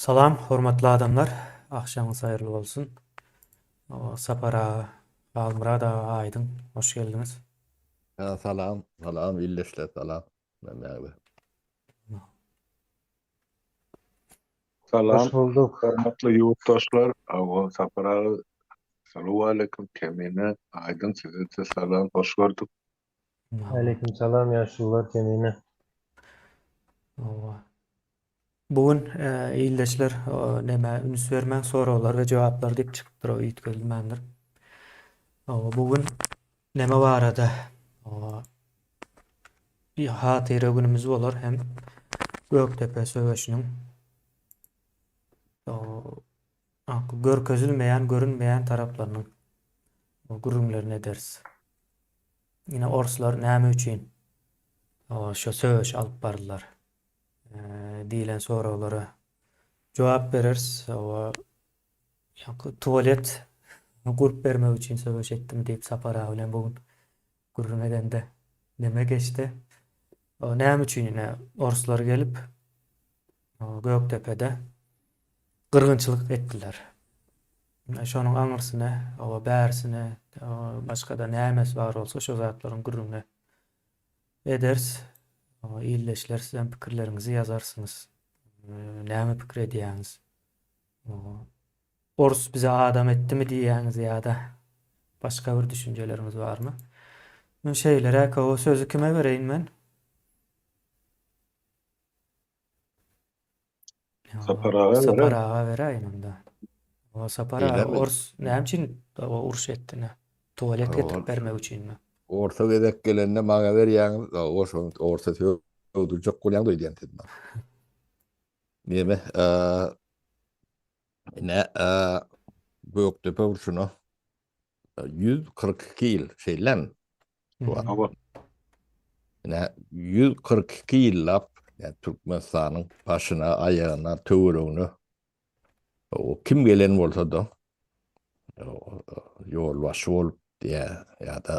Salam, hormatly adamlar. Akşamyňyz haýyrly bolsun. Sapara, Almyra da Aýdyň, hoş geldiňiz. Salam, salam, illeşle salam. Näme? Salam, Hoş bulduk. hormatly ýurtdaşlar. Awa sapara salamu aleykum kemine. Aydın size salam, hoş gördük. Aleykümselam yaşlılar kemine. Bugün ýyldaşlar näme üns bermäň soralar we jogaplar diýip çykypdyr o ýitgelmändir. Bugün näme barada bir hatyra günümiz bolar hem Göktepe söwüşiniň görkezilmeýän, görünmeýän taraplarynyň gurrunlaryna ders. Yine orslar näme üçin şo söwüş alyp bardylar diýilen soralara jogap berers. Tuvalet gurup bermek üçin söwüş etdim diýip sapara bilen bugün gurrun edende näme geçdi? Näme üçin ine orslar gelip Göktepe'de gyrgynçylyk etdiler. Şonuň aňyrsyna, bärsine, başga da nämes bar bolsa şo zatlaryň gurruna eders. Ýyldaşlar sizem pikirleriňizi ýazarsyňyz. Näme pikir edýäňiz? Ors bize adam etdimi diýýäňiz ýa-da başga bir düşünjeleriniz barmy? Men şeýlere o sözü kime bereýin men? Saparaga berä. Saparaga bereýin onda. Sapara Eýlebi. ors näme üçin uruş etdine? Tuvalet O- getirip bermek üçinmi? Orta gedek gelende maňa berýäňiz, oşo orta öldürjek bolýan diýen dedim. Näme? Göktepe urşuny 142 ýyl şeýlen. Awa 142 ýyllap, ýa Türkmenistanyň başyna, aýagyna, töweregine o kim gelen bolsa da ýol başy bolup ýa-da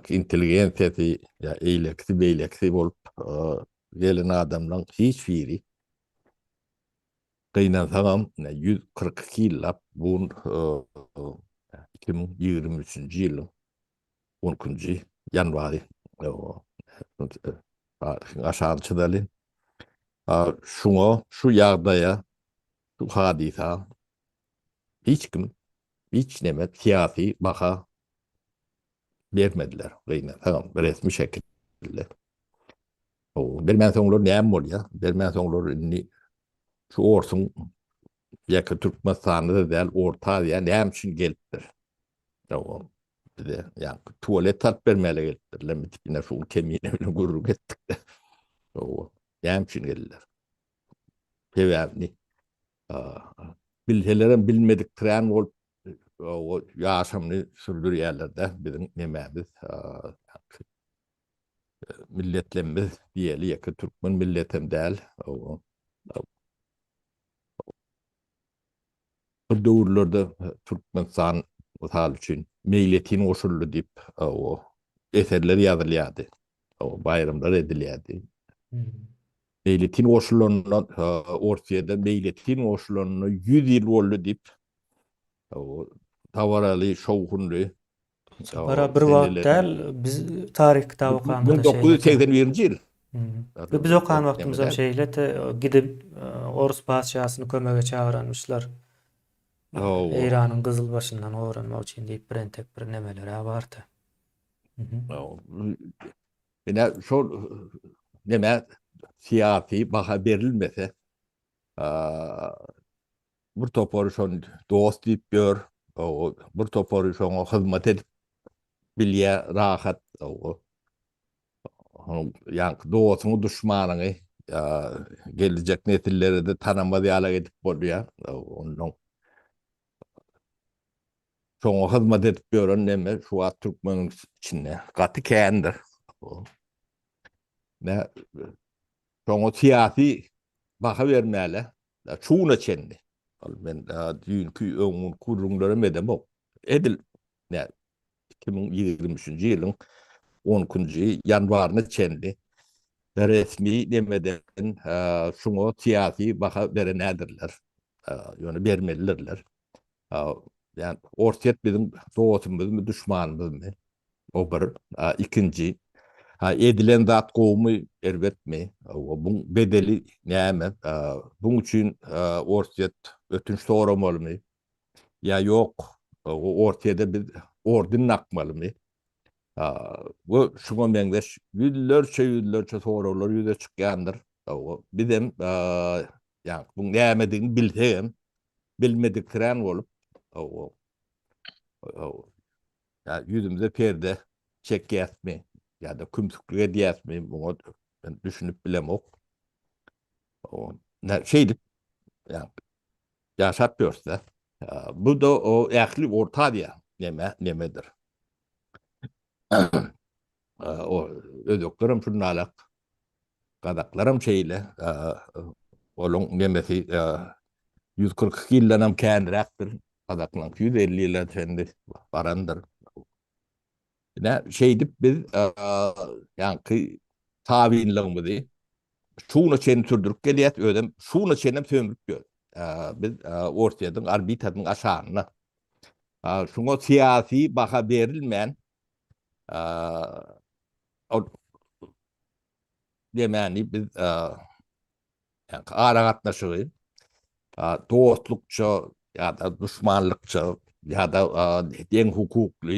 inteligensiýasy ýa eýlekli beýlekli bolup gelen adamlaryň hiç biri gynansaňam 142 ýyllap bu 2023-nji ýylyň 10-njy ýanwary aşançydaly şuňa şu ýagdaýa şu hadisa hiç kim hiç näme siyasi baha bermediler gynansaňam resmi şekilde. Bermän soňlar näme bolýar? Bermän soňlar inni şu orsun ýa-ki Türkmenistanyda däl Orta Aziýa näme üçin gelipdir? Yani tuvalet tat bermäle gelipdir. Lemme tipine şu kemine bilen gurruk etdik de. Näme üçin geldiler? Sebäbini bilhelerim bilmediklerän bolup o ýaşamny sürdürýärler-de biziň nämämiz milletlerimiz diýeli ýa-ki türkmen milletem däl. Bir döwürlerde Türkmenistan misal üçin meýletin oşuldy diýip eserler ýazylýardy. Bayramlar edilýärdi. Meýletin oşulanyna Orsiýada meýletin oşulanyna 100 ýyl boldy diýip tawaraly şowhunly Sapara bir wagt däl biz taryh kitaby okanymyzda 1981-nji ýyl. Biz okan wagtymyzda şeýle gidip Orus padşahyny kömege çağıranmışlar. Eýranyň gyzyl başyndan öwrenmek üçin diýip bir nemeler bardy. Ine şol näme siyasi baha berilmese bir topar şon dost diýip ber, bir topar şoňa hyzmat edip bilýär rahat ýa-ni dostuny duşmanyny geljek nesillere de tanamady ýala edip bolýar. Ondan şoňa hyzmat edip beren näme şu wagt türkmeniň içinde gaty kändir. Şoňa siyasi baha bermäle çuğuna çendi. Ben dünkü öňün kurulmaları medem edil 2023-nji ýylyň 10-njy ýanwaryna çendi. resmi demeden şunu siyasi baka verenedirler. Yani vermelidirler. Yani ortiyet bizim doğutumuz mu düşmanımız mı? O bir. İkinci, edilen zat kovmu elbet mi? Bunun bedeli näme? Bunun için ortiyet ötünç soramalı mı? Ya yok. O ortiyede bir ordun nakmalı mı? Bu şuna mengeş yüzlerce sorular yüze çıkandır. Bizim yani bu nämediğini bilsem, bilmediklerin olup o, o, ya yüzümüze perde çekiyatmi ya da kümsüklüğe diyatmi bunu ben düşünüp bilemok. O ne şeydi yani yaşatıyoruz da. Bu da o akli orta diye nemedir. O ödöklerim şunun alak kadaklarım şeyle onun nemesi 142 yıldan kendirektir. Kadaklan 150 yıldan kendi barandır. Ne şeydi biz yani tabiinliğimizi şunu çeni sürdürüp geliyet ödem şunu çenem sömürüp gör. Biz ortadan arbitratın aşağına şunu siyasi baka verilmeyen o demeni biz yani ara katnaşığı dostlukça ya da düşmanlıkça ya da den hukuklu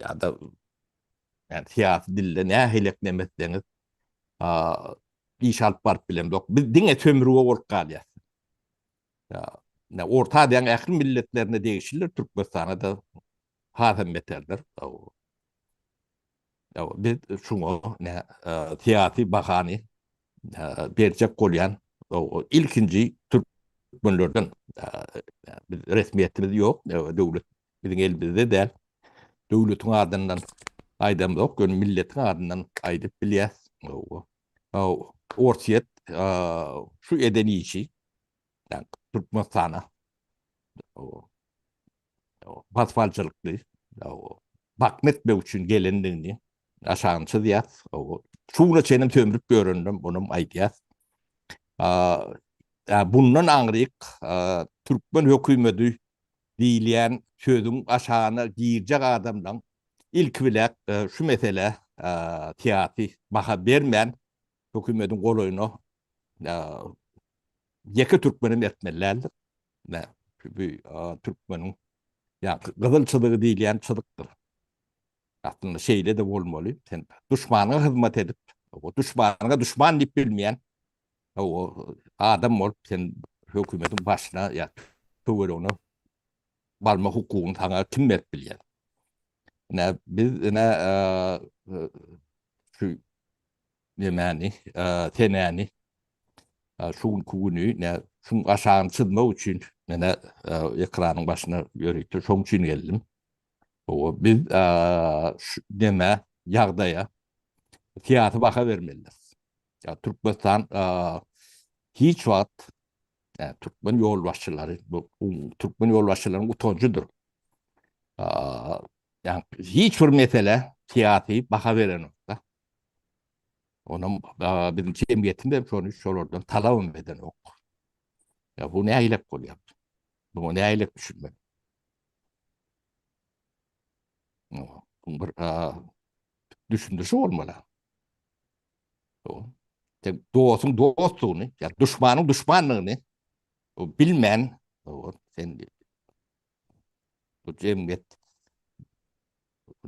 ya da yani siyasi dille ne hilek nemetseniz iş alıp barıp bilem yok. Biz dine sömürüge olup kalıyız. Ya, ne orta diyen akıl milletlerine değişirler. Türkmenistan'a da hatem beterler. Biz şunu ne siyasi bakani bercek kolyan o ilkinci Türkmenlerden resmiyetimiz yok. Devlet bizim elimizde değil. Devletin ardından aydam yok. Milletin ardından aydıp biliyaz. Ortiyet şu edeni işi yani Türkmenistan'a pasfalcılıklı bakmetme için gelindiğini aşağınsı diyaz. Şuna çenem tömürüp göründüm bunun aydiyaz. Bundan anrıyık Türkmen hükümeti diyen sözün aşağına girecek adamdan ilk bilek şu mesele siyasi baka vermeyen hükümetin koluyunu yeki Türkmen'in etmelilerdir. Ne? Çünkü Türkmen'in yani kızılçılığı değil yani çılıktır. Aslında şeyle de olmalı. Sen düşmanına hizmet edip o düşmanına düşman deyip bilmeyen o adam olup sen hükümetin başına ya tüveri onu balma hukukun sana kim et bilyen. Ne biz ne şu nemani tenani şun kugunu ne şun aşağın çılma için ne ekranın başına görüktü. Şun için geldim. O biz deme yağdaya tiyatro baka vermeliyiz. Ya Türkmenistan hiç vakit yani Türkmen yolbaşçıları bu Türkmen yolbaşçılarının utancudur. Yani hiç bir mesele tiyatro baka veren nokta. Onun bizim cemiyetinde sonuç olurdu. Talabım eden ok. Ya bu ne aylak oluyor? Bu ne aylak düşünmek? Bu bir düşündürücü olmalı. Doğusun dostluğunu, ya düşmanın düşmanlığını bilmeyen sen bu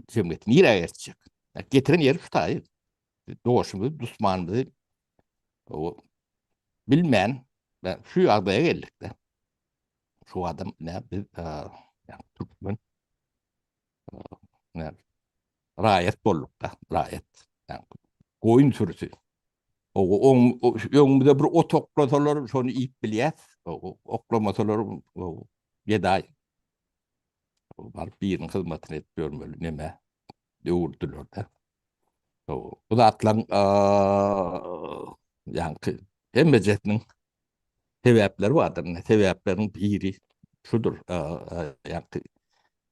cemiyet nereye geçecek? Ya getiren yeri tutayı. Doğuşumuz düşmanımızı o bilmeyen ben şu adaya geldik de şu adam ne biz yani Türkmen ne rayet bolluk da rayet yani koyun sürüsü o yönümüzde bir o toplatalar şunu iyip biliyez o oklamasalar o yeday var birinin hizmetini etmiyorum öyle neme yoğurdular da o da atlan yani emmecetinin sebepleri vardır. Ne sebeplerin biri şudur. Yani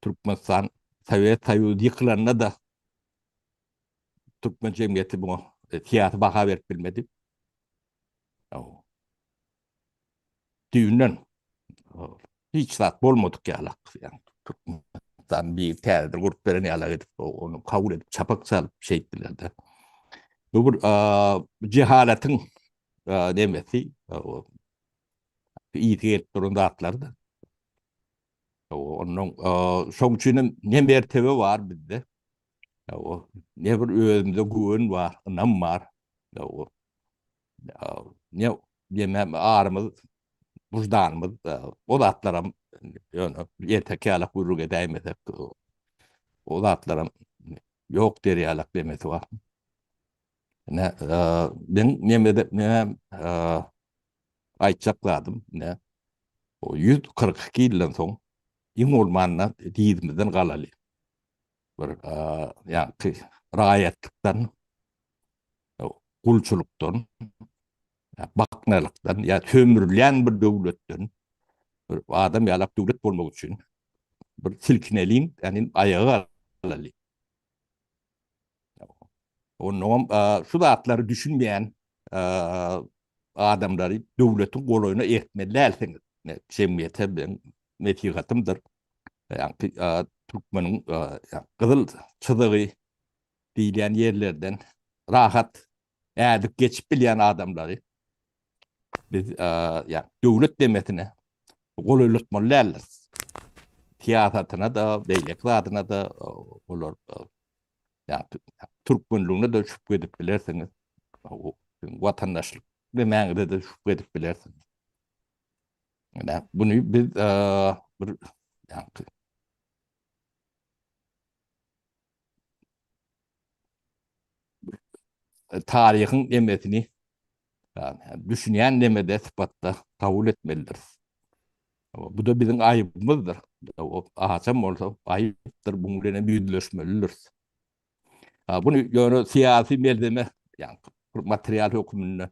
Türkmenistan Sovyet Soyuz yıkılanına da Türkmen cemiyeti bunu tiyatı baka verip bilmedim. O, düğünden hiç saat bolmadık ya yani. Türkmenistan bir terdir grup veren yalak edip onu kabul edip çapak salıp şey ettiler de. Bu bir cehaletin demesi o iyi durumda atlardı. Onun sonuçunun ne mertebe var bizde. O ne bir özümde güven var, anam var. O ne yemem ağrımız, buzdağımız, o da atlarım yani yetekâlak kuyruğu edeyim o da atlarım yok deriyalak demesi var. Ne ben ne ayçakladım ne o 142 yıldan soň iň olmanna diýdimizden galaly. Bir ýa-ni raýatlykdan, gulçulukdan, baknalykdan ýa tömürlen bir döwletden bir adam ýalap döwlet bolmak üçin bir silkinelin ýani aýagy galaly. Onuň şu zatlary düşünmeýän adamlary döwletiň golaýyna etmelilersiňiz. Şemmiýete ben metigatymdyr. Yani Türkmenin kızıl çıdığı diýilen yerlerden rahat ädip geçip bilýän adamlary biz yani döwlet demetine golaýlatmalylar. Tiýatratyna da, beýlek zadyna da olar yani Türkmenligine de şüphe edip bilersiňiz. O watandaşlyk demäňide de şüphe edip bilersiňiz. Yani bunu biz bir yani tarihin emretini yani düşünýän nemede sıfatda kabul etmelidir. Bu da bizim ayıbımızdır. O ahçam olsa ayıptır. Bunu bilen büyüdüleşmelidir. Bunu yani siyasi merdeme yani materyal hükümünü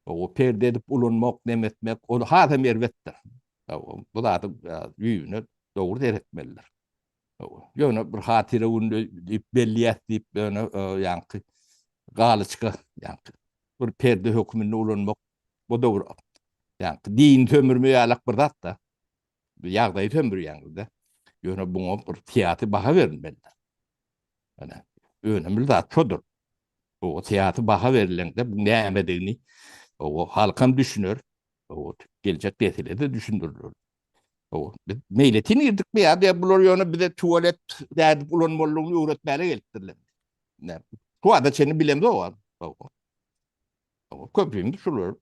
o perde edip ulunmak, nemetmek o da hata mervettir. Bu da büyüğünü doğru etmelidir. Yani bir hatire onu belliyet deyip yani galyçyka yani bir perde hükümünde ulanmak bu doğru. Yani din tömürmeýärlik bir zat da ýagdaý tömürýäňizde ýöne buňa bir tiýatry baha berilmeli. Yani önemli zat şodur. O tiýatry baha berilende bu nämedigini o halkam düşünür. O gelecek nesilde düşündürür. O meýletin girdik mi ýa bular ýöne bize tuvalet dädip ulanmalygyny öwretmäle gelipdirler. Ne? Bu ada çeni bilemdi o. Köprüyüm şular.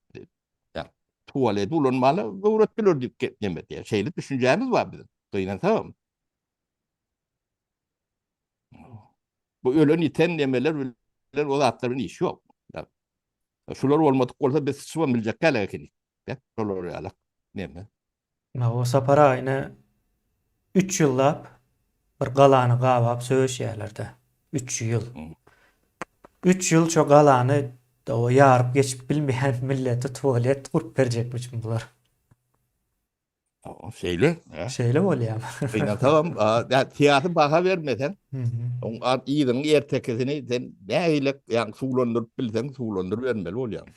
Yani tuvalet ulanmalı, öwretdiler diýip demedi. Şeýle düşünjämiz var bizim. Duynan tamam. Bu ölen iten demeler o zatlaryň işi ýok. Şular bolmadyk bolsa biz sıçman biljek gälekini. Şular ýalak neme? O sapara aýyna 3 ýyllap bir galany gabap söýüşýärler-de. 3 ýyl. 3 ýyl ço galany o ýaryp geçip bilmeýän millete tuvalet gurup berjekmişim bular. Şeýle. Şeýle bolýar. Tamam. Tiýatry baha bermesen, on ýylyň ertekesini sen nähile ýa suwlandyryp bilseň suwlandyryp bermeli bolýar.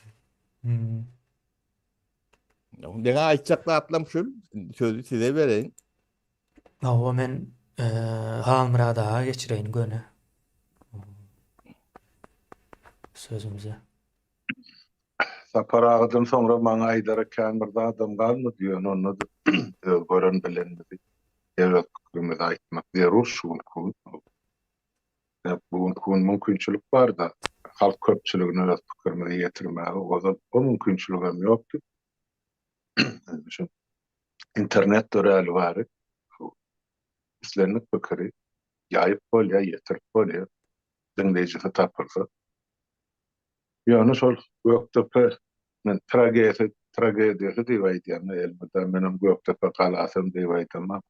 Deňe aýtjak atlam şol, sözü size bereň. O men Halmyrada geçireýin göne. Sözümüze. Sapar ağadan sonra maňa aýdara kämirde adam galmy diýen onu gören bilenmedi. Devlet hükümeti aýtmak zerur şu gün. Bu mümkinçilik bar da halk köpçüligine de pikirine ýetirmäge o mümkinçiligim ýokdur. Şu internet döräli bar. Islenlik pikiri ýaýyp bolýar, ýetirip bolýar. Dinleýiji tapyrsa. Ýöne şol Göktepe men tragediýasy diýip aýdýan elbetde menem Göktepe galasym diýip aýdymam.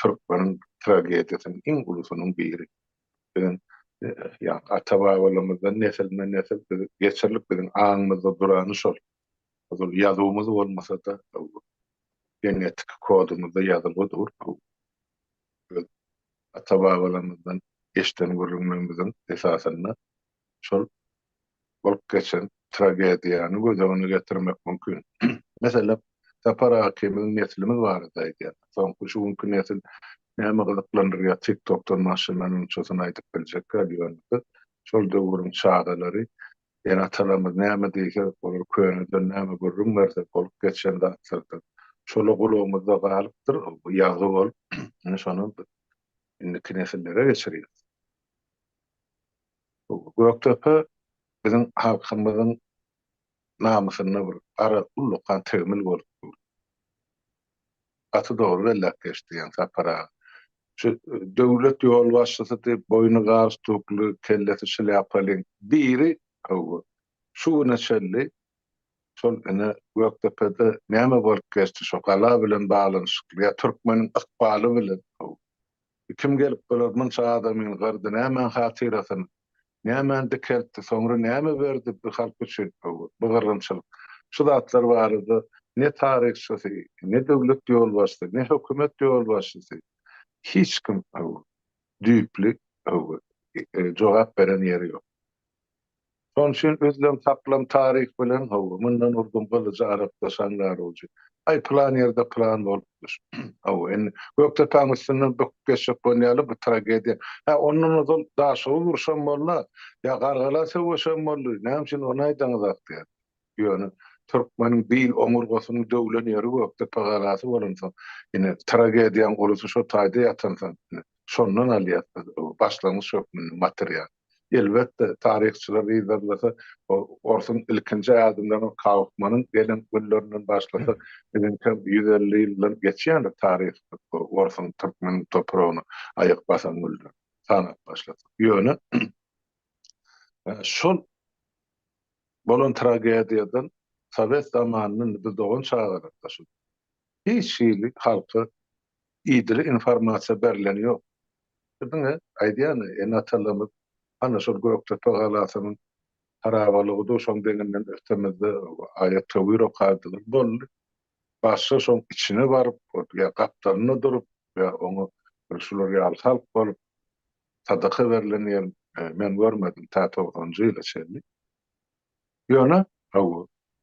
Türkmenin tragediýasynyň iň ulusynyň biri. Ben ýa ata-babalymyzdan nesilme nesil geçirlik bilen aňymyzda durany şol. Şol ýazywymyz bolmasa da genetik kodumyzda ýazylydyr. Ata-babalymyzdan eşden görülmemizin esasyna şol bolup geçen tragediýany göz getirmek mümkin. Mesela Sapara hakiminin neslimiz barada edi. Soňky şu günkü nesil näme gyzyklandyrýar TikTok'tan maşynanyň çözüni aýdyp biljekler diýýärler. Şol döwrüň şahalary ýa atalarymyz näme diýse olar köýnüden näme görürlerse bolup geçen zatlardan. Şola gulagymyzda galypdyr, ýazy bol. Şonu indiki nesillere geçirýär. Göktepe bizim halkymyzyň namysyna bir ara ullukan tömül bolup atı doğru bellek geçti yani Sapara. Şu döwlet ýol başçysy diýip boynu garstukly kellesi şilyapalyň biri o. Şu neçelli şol ene Göktepe'de näme bolup geçti şo gala bilen baglanyşykly ýa türkmeniň ykbaly bilen kim gelip bolar munça adamyň gardy näme hatyrasyn näme dikeldi soňra näme berdi bu halk üçin bu garrymçylyk şu zatlar bardy ne tarihçisi ne döwlet ýol başçysy ne hökümet ýol başçysy hiç kim düýpli jogap beren ýeri ýok. Şoň üçin özlem saklam tarih bilen mundan urdum gylyjy arapdaşanlar bolýar. Ay plan ýerde plan bolupdyr. En Göktepeň üstünden böküp geçip bolýaly bu tragediýa. Ondan da daşy urşan bolla ýa gargala söwüşen boldy. Näme üçin onu aýdaňyz akdyr. Ýöne Türkmeniň dil omurgasyny döwlen ýeri Göktepe galasy bolansa, ýene tragediýaň olusy şo taýda ýatansa, şondan alýar başlangyç material. Elbette tarihçiler ýa-da Orsun ilkinji adımdan Kaufmanyň gelen günlerinden başlasa, bizim 150 ýyllar geçýär tarih Orsun Türkmen topragyny aýak basan günler. Sanat başlasa. Ýöne şol bolan tragediýadan Sovet zamanyny biz dogan çağlar taşy. Hiç şeýle halka ýydyry informasiýa berilen ýok. Bizde aýdýany en atalarymyz ana şol Göktepe galasynyň harabalygy da şoň degenden ötemizde aýat töwür okadylar. Boldy. Başça şoň içine baryp, ýa gapdalyna durup, ýa onu şular ýaly halk bolup sadaka berilen ýer men görmedim ta 90-njy ýyla çenli. Ýöne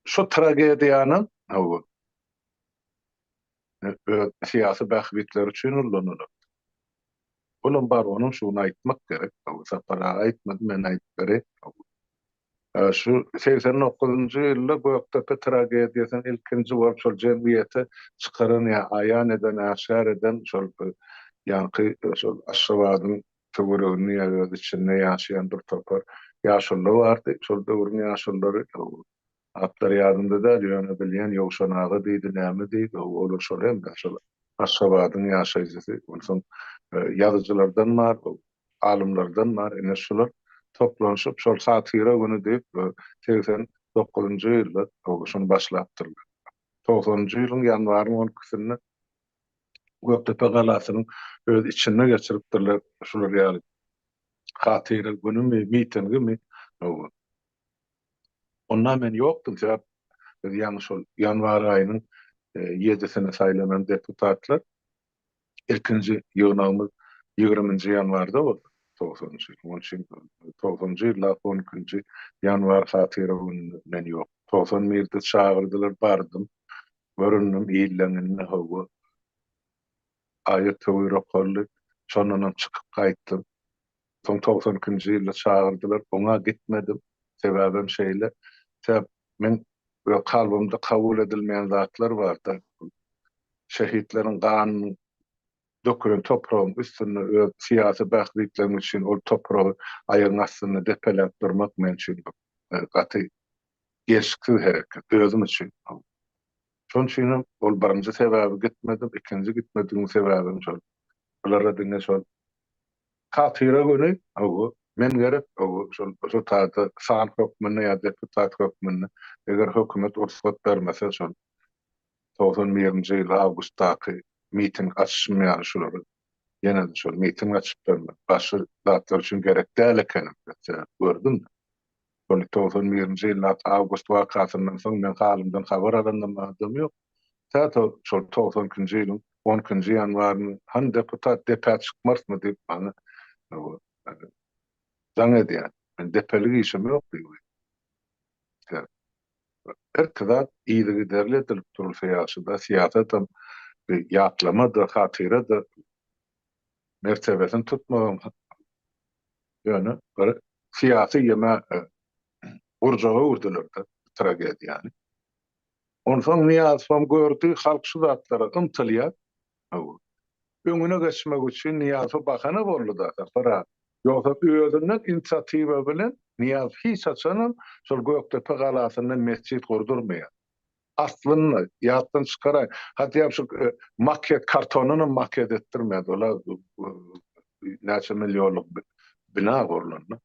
şu tragediýanyň siyasi bahbitler üçin ullanýar. Olam bar onun şunu aýtmak gerek. Sapara aýtmady, men aýtyp berek. Şu 89-njy ýylda Göktepe tragediýasyny ilkinji bolup şol jemgyýete çykaran ýa aýan eden, aşar eden şol ýanky şol Aşgabatyň töweregini ýa içinde ýaşaýan bir topar ýaşullar bardy. Şol döwrüň ýaşullary atlar ýadynda da ýöne bilýän ýogşanagy diýdi, näme diýdi, olar şol hem şol Aşgabatyň ýaşaýjysy, onsoň ýazyjylardan bar, alymlardan bar, ene şular toplanşyp şol satyra güni diýip 89-njy ýylda şonu başlapdyrlar. 90-njy ýylyň ýanwaryň 12-sinde Göktepe galasynyň öz içinde geçiripdirler şular ýaly. Hatyra günümi, mitingimi ondan men ýokdum. Sebäp ýani şol ýanwar aýynyň 7-sine saýlanan deputatlar ilkinji ýygnagymyz 20-nji ýanwarda boldy. 90-njy ýyl. 90-njy ýyl 12-nji ýanwar hatyra gününden men ýok. 91-de çağırdylar, bardym. Göründim ýyllanyny hawa. Aýat töwür okarly. Şondan çykyp gaýtdym. Soň 92-nji ýylda çağırdylar, oňa gitmedim. Sebäbim şeýle. Sebäp men kalbymda kabul edilmeýän zatlar bardy. Şehitleriň ganyny dökülen toprağın üstünde öz siyasi bahbitlerim için o toprağı ayağın aslında depelenip durmak men için gaty geçkiz hereket özüm için. Şoň üçin ol birinji sebäbi gitmedim, ikinji gitmediğim sebäbim şol. Bulara dinle şol. Hatyra göre men gerek şol taýda san hökmüne ýa deputat hökmüne eger hökümet ruhsat bermese şol 91-nji ýyl awgustdaky miting açmaýan şolary ýene şol miting açyp bermek başy zatlar üçin gerek däl eken gördüm. Şol 91-nji ýyl awgust wakatynyň soň men halymdan habar alandan ýok. Tato şol 92-nji ýylyň 10-njy ýanwaryny han deputat çykmarsmy diýip bana zaň edýär. Men depelik işim ýok diýip. irtidat iyiligi derli edilip durulsa ýaşyda siýasatam ýatlama da hatyra da mertebesini tutmagam ýöne bir siýasy ýeme urjaga urdular tragediýany. Onsoň Niýazow gördü halk şu zatlara ymtylýar. Öňüne geçmek üçin Niýazow bakana boldy da. Para ýoksa özünden inisiatiwa bilen Niýazow hiç açanam şol Göktepe galasyndan mescit gurdurmaýar. Aslında ýatdan çykaray. Hatda şu maket kartonuny maket etdirmedi. Ola näçe milyonluk bina gurulany.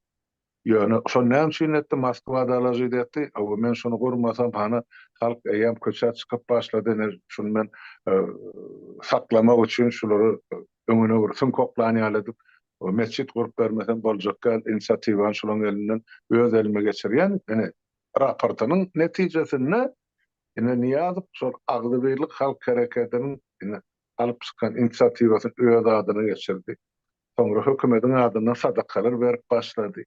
Ýöne şo näme üçin etdi Moskwada alajy etdi. Awa men şonu gurmasam hana halk eýem köçe çykyp başlady. Şunu men saklamak üçin şolary öňüne ursun koklanýarlydyk. O mescit gurup bermesen boljakka inisiatiwan şolaryň elinden öz elime geçirýän. Ene raportynyň netijesinde Niýazow şol Agdybyrlyk halk hereketiniň alyp çykan inisiatiwasyny öz adyna geçirdi. Soňra hökümetiň adyndan sadakalar berip başlady.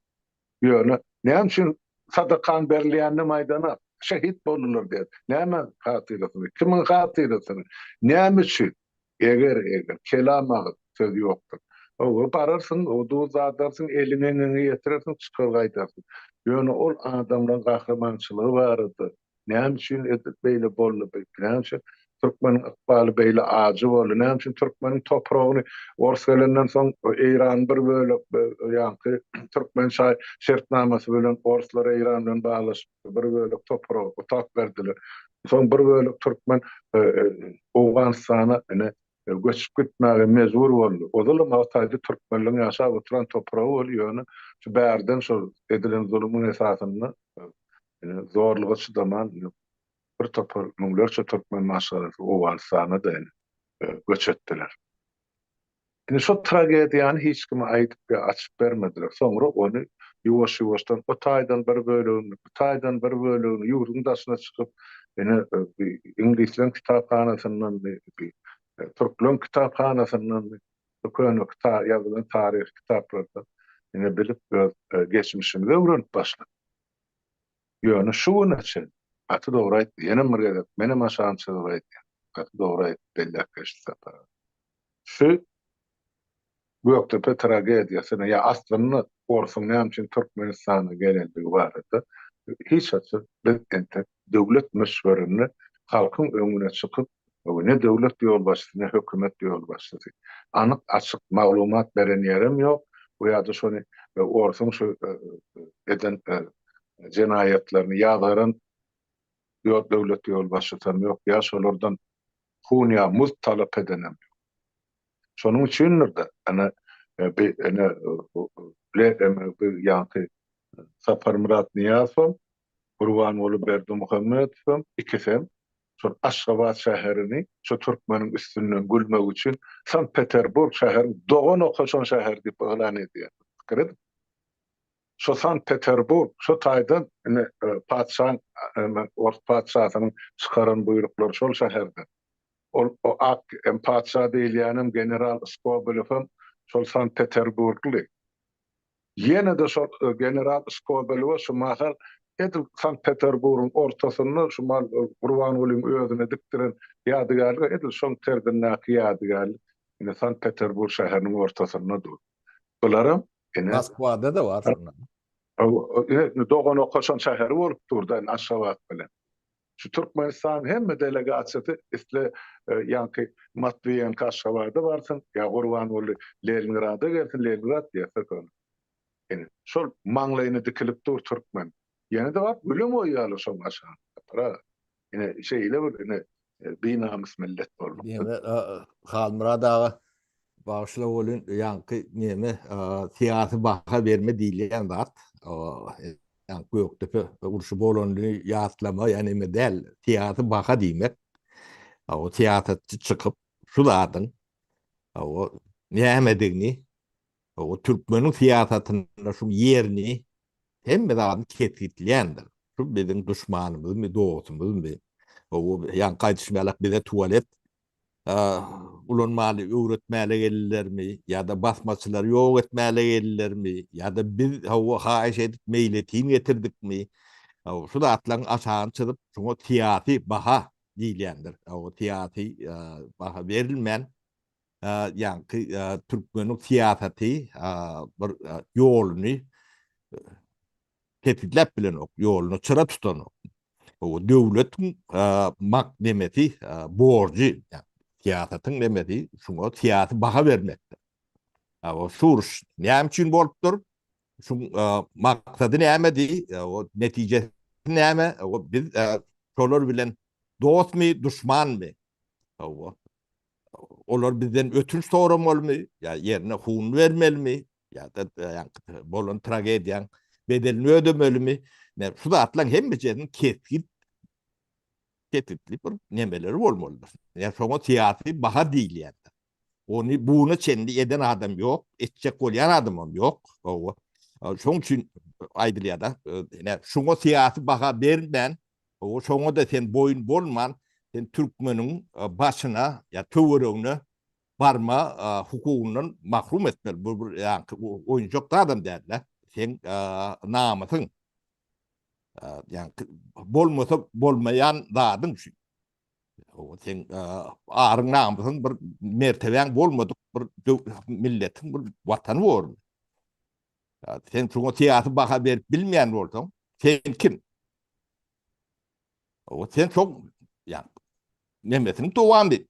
Ýöne näme üçin sadakan berilýände maýdana şehit bolurlar diýip. Näme hatyrysyny, kimin hatyrysyny, näme üçin? Eger kelama söz ýokdur. O bararsın, o duzadarsın, eline ýetirersin, çykar gaýtarsın. Ýöne ol adamlaryň gahrymançylygy bardy. Näme üçin edip beýle boldy? Näme üçin Türkmeniň ykbaly beýle ajy boldy? Näme üçin Türkmeniň topragyny Orus gelenden soň Eýran bir bölek ýanky Türkmen şertnamasy bilen Oruslar Eýran bilen baglaşyp bir bölek toprag otak berdiler. Soň bir bölek Türkmen Owganystana göçüp gitmäge mezbur boldy. Odalar Mawtaýda Türkmenliň ýaşap oturan topragy bolýar. Şu bärden şol edilen zulümün esasynda zorlugy çydaman bir topar nurlarça Türkmen maşarası Owganystana da göç etdiler. Şu tragediýany hiç kime aýdyp açyp bermediler. Soňra onu ýuwaş-ýuwaşdan o taýdan bir bölegini ýurdun daşyna çykyp İnglislerin kitaphanasyndan Türklerin kitaphanasyndan köňe kitap ýazylan tarih kitaplardan bilip geçmişimizi öwrenip başlady. Ýöne şu näçe aty dogry aýtdy. Ýene bir gezek menem aşançylyk aýtdy. Aty dogry aýtdy bellek geçdi. Şu Göktepe tragediýasyna ýa aslynda Orsuň näme üçin Türkmenistana gelenligi barada hiç açyk biz döwlet meşwerini halkyň öňüne çykyp ne döwlet ýolbaşçysy ne hökümet ýolbaşçysy anyk açyk maglumat beren ýerim ýok. Bu ýa-da şonu Orsuň şu eden jenayetlerini ýazaran döwlet ýolbaşçysy ýok ýa şolardan hunya muz talap edenem. Şonuň üçindir-de ana ýanky Sapar Murat Niýazow, Gurbanoğlu Berdimuhammedow ikisem şol Aşgabat şäherini şu Türkmeniň üstünden gülmek üçin Sankt Peterburg şäherini dogan okaşan şäher diýip elan edýär. Şu Sankt Peterburg şu taýdan padşahyň Orus padşahynyň çykaran buýruklary şol şäherde. O padşa diýilýänem general Skobelew şol Sankt Peterburgly. Ýene de şol general Skobelew şu mahal edip Sankt Peterburg'un ortasynda şu mal Gurbanoğlu'nun özüne dikdiren ýadygarlyk edip şoň terden näki ýadygarlyk Sankt Peterburg şäheriniň ortasynda dur. Bularym Moskwada da var. Dogan okaşan şäheri bolup durdy Aşgabat bilen. Şu Türkmenistan hemme delegasiýasy isle ýanky Matviýan Aşgabatda barsyn, ýa Gurbanoğlu Leningradda gelsin, Leningrad diýerler. Şol maňlaýyny dikilip dur Türkmen. Ýene de var, ölüm oýaly şol aşağı. Para şeýle bir binamys millet boldy. Ýene Halmurad ağa başla bolun ýanky näme siýasy baha berme diýilýän zat. Yani Göktepe uruşu bolonluğunu yaslama yani medel tiyatı baka diýmek. O tiyatı çıkıp şuladın. O nämedigini o Türkmeniň siýasatyna şu yerini hemme adam ketgitlendir. Şu bizim düşmanymyz mi dostumyz mi? O ýa gaýtışmalyk bize tuwalet ulanmaly öwretmäli gellermi ýa-da basmaçylar ýok etmäli gellermi ýa-da biz hawa haýyş edip meýletin getirdikmi Şu da atlan aşağını çıkıp şunu tiyati baha diýilýändir. O tiyati baha verilmän ýanky türkmeniň siýasaty bir ýoluny tetikläp bilen ok, ýoluny çıra tutan ok. O döwletiň makdemeti borji, yani siýasatyň demeti şuňa siýasy baha vermekdir. O suruş näme üçin bolupdyr? Şu maksady näme o netijesi näme? O biz şolar bilen dostmy, düşmanmy? O olar bizden ötünç soramolmy? Ya yerine hun vermelmi? Ya da yani bolan tragediýaň bedelini ödemelimi? Ne şu da atlan hemmeçenin ketitli bir nemeleri bolmalydyr. Ya şoňa siýasy baha diýilýär. Onu bunu kendi eden adam yok, etçek bolýan adamım yok. O şoň üçin aýdylýar da, şoňa siýasy baha bermän, o şoňa da sen boyun bolman, sen türkmeniň başyna ya töwereğine barma hukugundan mahrum etmeli. Bu yani oyuncak da adam derler. Sen namusyň yani bolmasa bolmayan dadın şu. O sen arıň namusyň bir mertebeň bolmadyk bir milletin bir watany bor. Sen şoňa siýasy baha berip bilmeýän bolsaň, sen kim? O sen çok yani nemesini dowamdy.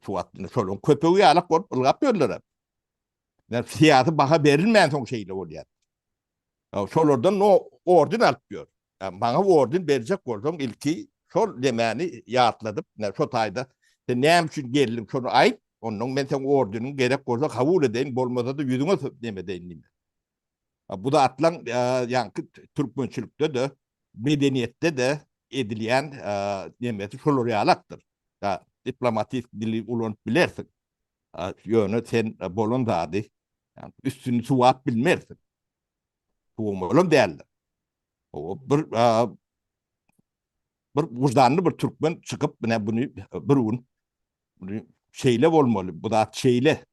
Şuwatlyny şolun köpegi ýalak bolup ylgap berler. Yani siýasy baha berilmän soň şeýle bolýar. Şolardan o ordin alyp ýör. Bana ordin berjek bolsaň ilki şol demäni ýatladyp, şo taýda sen näme üçin geldiň şonu aýt, ondan men sen ordinin gerek bolsa kabul edeýin, bolmasa da ýüzüňe näme deýin. Bu da atlan yani türkmençilikde de medeniyette de edilýän nemesi şolar ýalakdyr. Diplomatik dili ulanıp bilersin. Ýöne sen bolan zady, yani üstüni suwap bilmersin. Tuğumolum däldir. O bir wujdanly bir türkmen çykyp bunu bir gün bunu şeýle bolmaly, bu da şeýle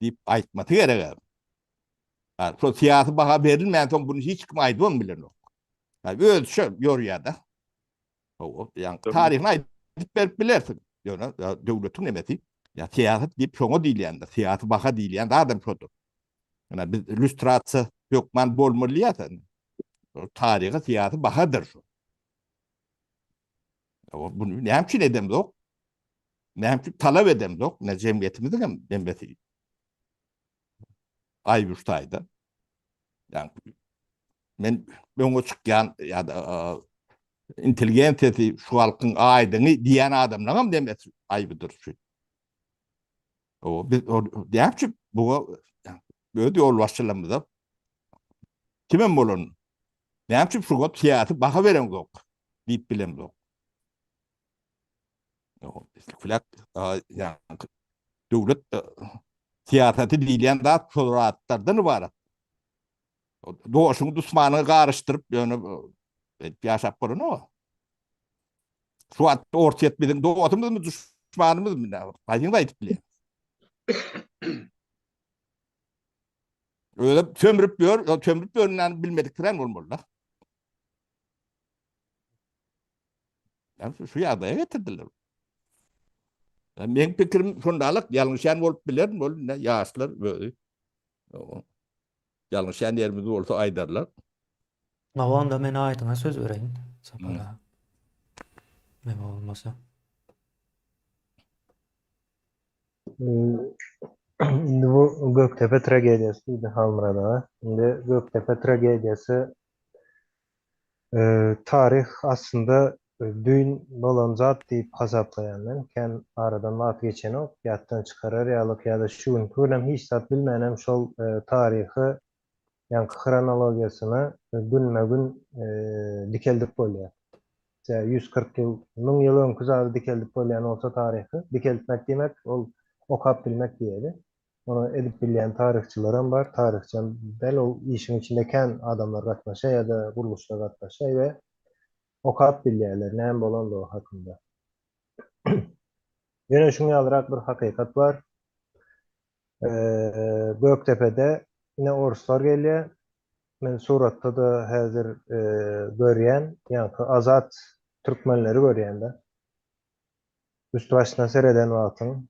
diýip aýtmasy gerek. So siýasy baha berilmän soň bunu hiç kim aýdybam bilen ok. Öz şo ýorýarda. O yani taryhyny aýdyp berip bilersin. Ýöne döwletiň nemesi ya siýasat diýip şoňa diýilýär. Siýasy baha diýilýär adam şodur. Yani biz illüstrasiýa ýokman bolmaly ýa-da. Taryhy siýasy bahadyr şu. O bunu näme üçin edemdi ok? Näme üçin talap edemdi ok? Ne jemgyýetimiziň memleketi. Aýguştaýda. Yani men öňe çykýan ýa-da inteligensiýasy şu halkyň aýdyny diýen adamlaryň demesi aýbydyr şu. O biz näme üçin bu öde ol başlamada kimen bolan? Näme üçin şuga siýasy baha beren ok? Diýip bilemdi ok. O istikfilak yani döwlet siýasaty diýilýän zat şoratlardan ibaret. Doşuň dusmanyny garaşdyryp ýöne ýaşap bolan o. Şu wagt ortat biziň doýatymyzmy duşmanymyzmy? Haýyňy aýdyp bilýär. Öyle tömürüp ýör, tömürüp ýöründen bilmediklerin bolmaly da. Yani şu ýagdaýa getirdiler. Men pikirim şondalyk ýalňyşan bolup biler, bol ýaşlar böyle. Ýalňyşan ýerimiz bolsa aýdarlar. Onda men aýdyňa söz bereýin. Sapara. Neme bolmasa. Indi bu Göktepe tragediýasy idi Halmyrada. Indi Göktepe tragediýasy tarih aslında düň bolan zat diýip hasaplaýanlar. Ken aradan wagt geçen ok, ýatdan çykarar ýalyk ýa-da şu gün könem hiç zat bilmenem şol tarihy ýa-ni kronologiýasyny günme-gün dikeldip bolýar. 140 ýyl, 1000 ýyl öňkü zady dikeldip bolýan bolsa tarihy, dikeltmek demek ol okap bilmek diýeli. Onu edip bilýän tarihçilerim bar. Tarihçem bel ol işin içinde ken adamlar gatnaşa ýa-da guruluşda gatnaşa we okap bilýärler, näme bolan o hakynda. Ýöne şuňa ýalyrak bir hakykat bar. Göktepe'de ine oruslar gelýär. men suratda da häzir görýän, ýa-ni azat türkmenleri görýän-de. Üst başına sereden wagtyň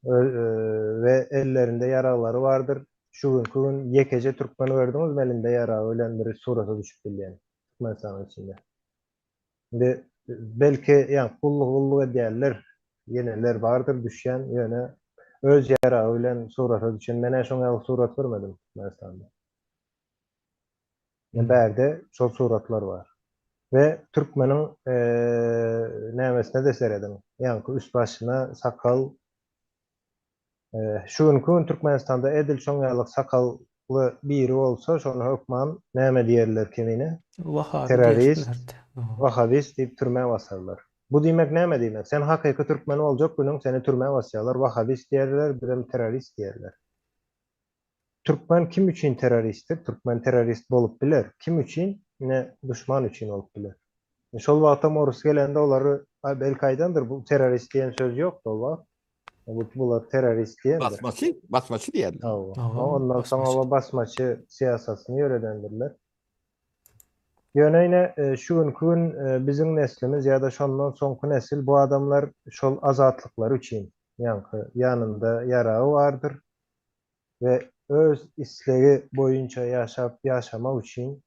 ve ellerinde yaraları vardır. Şu gün yekece Türkmeni gördüňiz, elinde yara bilen bir surata düşüp bilýän. Türkmenistan içinde. Şimdi belki ýa kulluk edýärler, yeneler bardır düşýän, ýöne öz yara bilen surata düşen. Men şoňa surat görmedim Türkmenistanda. Bärde şol suratlar var. Ve Türkmenin nämesine de seredin. Ýa-ni üst başına sakal. Şu gün Türkmenistan'da edil şoňalyk sakally biri bolsa, şonu hökman näme diýerler kimine? Wahabi Terörist, diýerlerdi. Wahabist diýip türmäge basarlar. Bu diýmek näme diýmek? Sen hakyky türkmen boljak günüň seni türmäge basýarlar, Wahabist diýerler, birem terörist diýerler. Türkmen kim üçin teröristdir? Türkmen terörist bolup biler. Kim üçin? Ne düşman üçin bolup biler. Şol wagtda Morus gelende olary belki bu terörist diýen söz ýok da bular terörist diýendir. Basmaçı diyelim. Ondan basmaçı. sonra basmaçı siyasatyny ýöredendirler. Ýöne şu gün bizim neslimiz ya da şondan soňky nesil bu adamlar şol azatlyklar üçin ýanynda yarağı vardır ve öz islegi boyunça yaşamak üçin,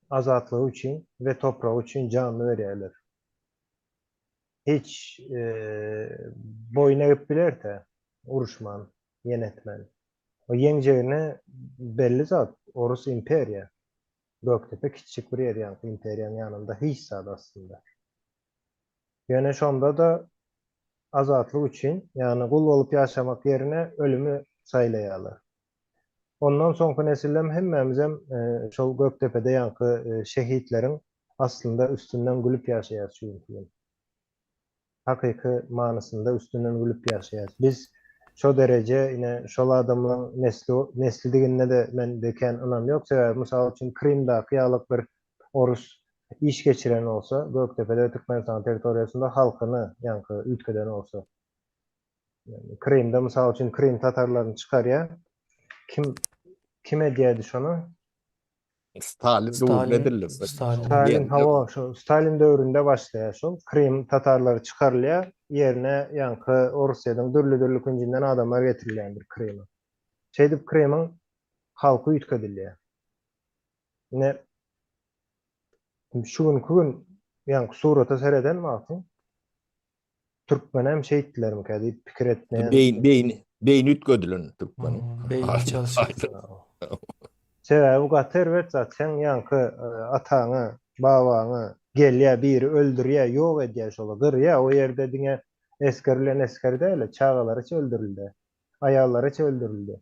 azatlığı üçin ve toprağı üçin canını verýärler. Hiç boyun eğip biler de uruşman, yenetmen. O yeňjeğine belli zat, orus imperiya. Göktepe kiçik bir yer, yani imperiyanın yanında hiç zat aslında. Yani şonda da azatlık için, yani kul olup yaşamak yerine ölümü saylayalar. Ondan soňky nesillem hemmemizem şol Göktepe'de yankı şehitlerin aslında üstünden gülüp yaşayas çünkü. Hakyky manysynda üstünden gülüp yaşayas. Biz şo derece ine şol adamlaryň nesli diňine de men deken ynam ýok. Sebäbi mysal üçin Krimda ýalyk bir orus iş geçiren olsa, Göktepe'de Türkmenistan territoriýasynda halkyny yankı ütkeden olsa. Yani Krimda mysal üçin Krim tatarlaryny çykarýar. Kime diýdi şonu? Stalin Stalin döwründe başlaýar şol. Krim tatarlary çykarylýar, yerine yankı Russiýadan dürli küncinden adamlar getirilýändir Krim'e. Şeýdip Krim'iň halky ütkedilýär. Ne şu gün yankı surata sereden wagtyň Türkmen hem şehitlerimi diýip pikir etmeýän. Beyin ütgödülün Türkmenin. Beyni çalışır. Sebäbi gaterwet zat sen yankı ataňy, babaňy gelýär biri öldürýär, ýok edýär şola gyrýar, o ýerde diňe eskerilen esker däl, çağalary öldürildi. Aýallary öldürildi.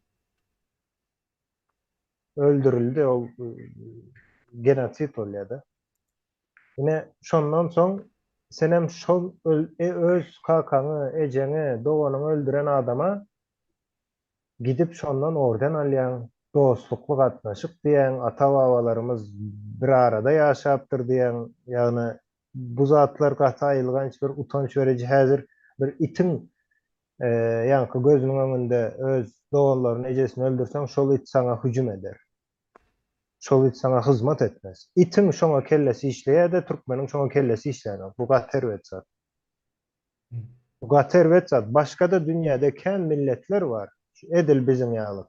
Öldürildi, o genosit bolýardy. Ine şondan soň sen hem şol öz kakany, ejeňi, doganyny öldüren adama gidip şondan ordan alýan, dostlukly gatnaşyp diýen, ata-babalarymız bir arada ýaşapdyr diýen, ýagny bu zatlar gata aýylgan bir utanç verici häzir bir itin ýa-ni gözüniň öňünde öz doganlaryny, ejesini öldürseň şol it sana hüjüm eder. Şol it sana hyzmat etmez. Itin şoňa kellesi işleýär-de Türkmeniň şoňa kellesi işleýär. Bu gaterwet zat. Bu gaterwet zat. Başga da dünýäde kän milletler var. Edil bizim ýalyk.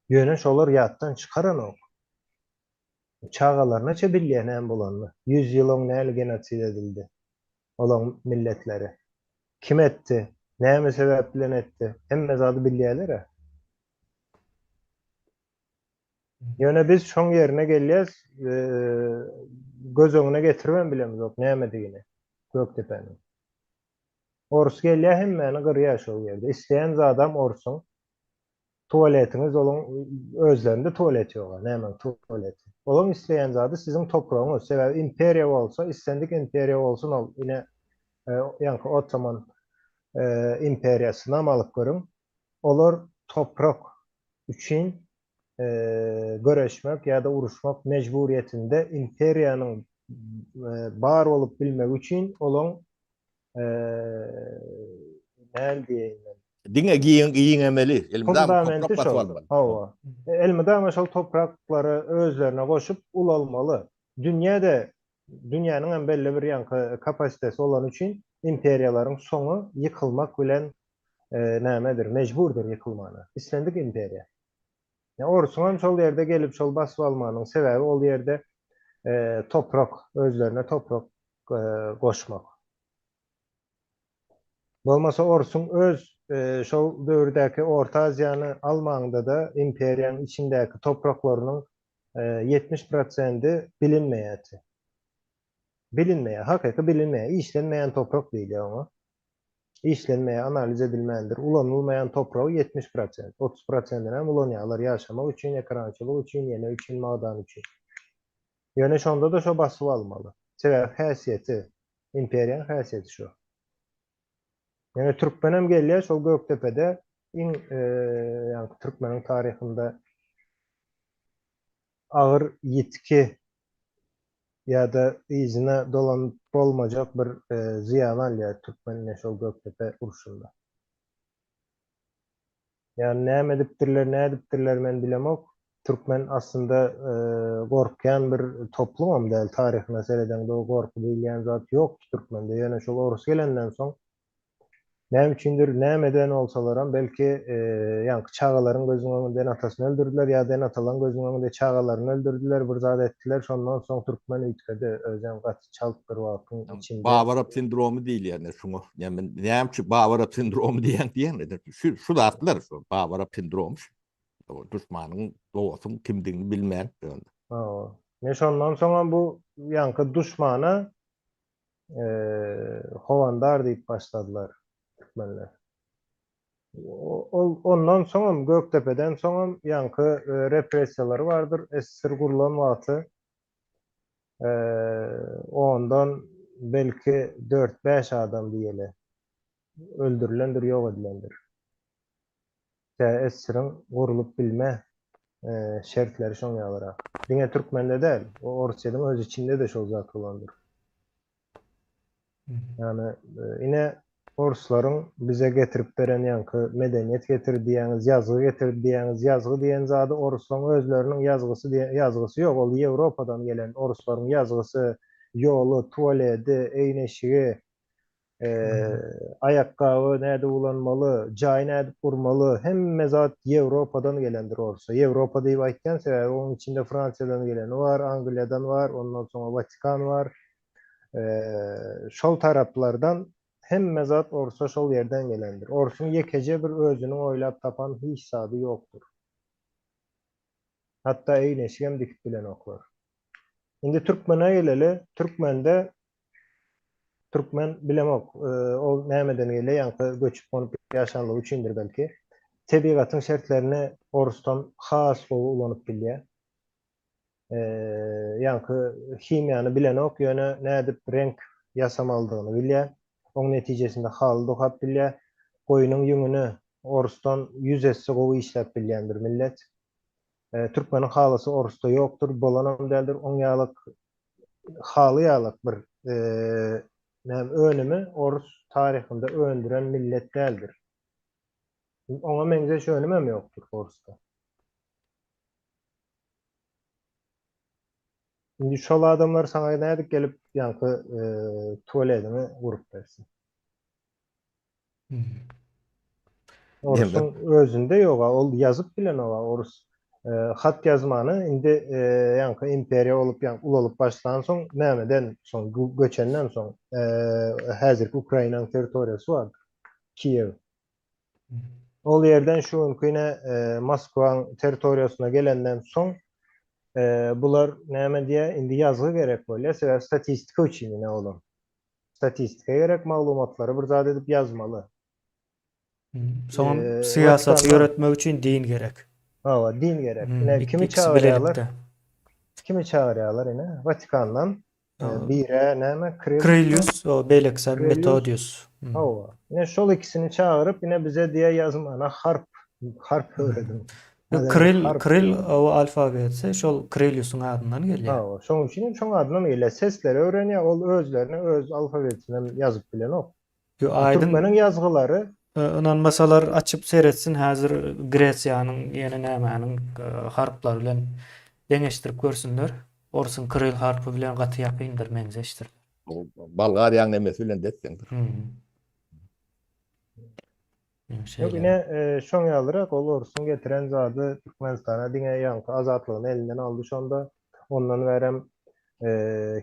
Ýöne şolar ýatdan çykaran ok. Çağalaryna bilýän hem bolanly. 100 ýylyň näle genosit edildi. Olan milletleri. Kim etdi? Näme sebäp bilen etdi? Hemme zady bilýärler. Ýöne biz şoň ýerine gelýäs, göz öňüne getirmem bilemiz ok näme diýeni. Göktepe'ni. Orus gelýär hemmeni gyrýar şol ýerde. Isleýän adam orsun. Tuvaletiniz olan özlerinde tuvalet yok. Näme tuvalet. Olan isleýän zady sizin toprağınız. Sebäbi imperiya bolsa, istendik imperiya bolsun ol. Ine ýa-ni Ottoman imperiyasyna malyk görün. Olar toprak üçin göreşmek ya da uruşmak mecburiyetinde imperiýanyň bar bolup bilmek üçin olan näme diýeýin? Diňe giyin emeli. Elimizde Fundamenti toprak basıp şol. almalı. Hawa. Elmydama şol toprakları özlerine goşup ulalmalı. Dünýäniň hem belli bir ýanky kapasitesi olan üçin imperiýalaryň soňu ýykylmak bilen nämedir? Mejburdur ýykylmana. İslendik imperiýa. Ya Orsuň şol ýerde gelip şol basyp almanyň sebäbi ol ýerde toprak özlerine toprak goşmak. Bolmasa Orsun öz şol döwürdäki Orta Aziýany almaňda da imperiýanyň içindäki topraklarynyň 70% bilinmeýäti. Bilinmeýär, hakyky bilinmeýär. İşlenmeýän toprak diýilýär ona. İşlenmeýär, analiz edilmälidir. Ulanylmaýan topragy 70%. 30%-ine hem ulanýarlar ýaşamak üçin, ekrançylyk üçin, ýene üçin, madan üçin. Ýöne şonda da şo basyp almaly. Sebäbi häsiýeti, imperiýanyň häsiýeti şo. Yani Türkmenem gelýär şol Göktepe'de yani Türkmenin tarihinde ağır yitki ya da izine dolanıp bolmajak bir ziyan alýar Türkmenine şol Göktepe uruşunda. Yani näme edipdirler men bilemok. Türkmen aslında gorkyan bir toplumam däl tarih meseleden de o gorku diýilýän zat ýok Türkmende. Ýöne şol orus gelenden soň näme üçindir, nämeden olsalaram belki ýa-ni çağalaryň gözüň öňünde atasyny öldürdiler ýa-da atalan gözüň öňünde çağalaryny öldürdiler, bir zat etdiler. Şondan soň Türkmen üýtkede özüň gaty çalyp bir wagtyň içinde Bavarap sindromu diýil ýani şuňa. Ýani näme Bavarap sindromu diýen nedir? Şu da atlar şu Bavarap sindromu. O düşmanyň dowasyň kimdigini bilmän. Ne şondan soň bu ýanky düşmana howandar diýip başladylar Türkmenler. Ondan soň Göktepe'den soň ýanky repressiýalary bardyr. SSR gurulan wagty ondan belki 4-5 adam diýeli öldürülendir, ýok edilendir. SSR'ın gurulup bilme şertleri şoň ýalara. Diňe Türkmende däl, o Orusýanyň öz içinde de şol zat bolandyr. Yani ine Oruslaryň bize getirip beren ýanky medeniýet getirdiýäňiz, ýazgy getirdiýäňiz, ýazgy diýen zady Oruslaryň özleriniň ýazgysy ýok, ol Ýewropadan gelen Oruslaryň ýazgysy, ýoly, tualeti, eýneşigi, ayakkabı näde ulanmaly, jaý näde gurmaly, hemme zat Ýewropadan gelendir Orus'a. Ýewropa diýip aýtgan sebäbi onuň içinde Fransiýadan geleni bar, Angliýadan bar, ondan soň Vatikan bar. Şol taraplardan hemme zat Orus'a şol yerden gelendir. Orus'un yekece bir özünün oylap tapan hiç sadı yoktur. Hatta eýneşigem dikip bilen oklar. Indi Türkmene geleli, Türkmen bilemok. O nämeden gele ýanky göçüp konup ýaşanlygy üçindir belki. Tebigatyň şertlerini Orus'tan has ulanyp bilýär. Ýanky himiýany bilenok, ýöne nädip renk ýasamalydygyny bilýär. Oň netijesinde haly dokap bilýär. Goýunyň ýüňüni Orus'tan 100 esse gowy işläp bilýändir millet. Türkmeniň halysy Orus'ta ýokdur, bolanam däldir. Oň ýalyk haly ýalyk bir önümi Orus tarihinde öndüren millet däldir. Oňa meňze şu önüm hem ýokdur Orus'ta. Şimdi şol adamlar sana nädik gelip ýanky tualetini gurup bersin. Orus'un özünde ýok, ol ýazyp bilen oga Orus hat ýazmany indi ýanky imperiýa olup ulalyp başlan soň nämeden soň göçenden soň häzirki Ukrainanyň territoriýasy bar. Kiyew. Ol ýerden şu ünköne Moskwaň territoriýasyna gelenden soň bular näme diýe indi ýazgy gerek bolýar, sebäbi statistika üçin ine olam. Statistika gerek, maglumatlary bir zat edip ýazmaly. Soň siýasaty ýöretmek üçin din gerek. Hawa, din gerek. Kimi çağırýarlar ine? Vatikandan bire näme? Krilius, o Beyleksel Metodius. Hawa. Ine şol ikisini çağırıp ine bize diye yazmana harp öğredim. Kril o alfabeti şol Krilius'un adından gelýär. Hawa, şoň üçin şoň adından gelýär. Sesleri öğrenýär, ol özlerini öz alfabetinden yazıp bilen ok. Türkmeniň yazgylary Inanmasalar açıp seyretsin. Häzir Gresiýanyň ýene nämäniň harplar bilen deňeşdirip görsünler. Orsun Kiril harpy bilen gaty ýapyndyr meňze işdir. Balgaryan emesi bilen desseňdir. Yok yine şoň ýalyrak ol Orsun getiren zady Türkmenistana diňe ýanky azatlygyny elinden aldy şonda. Ondan berem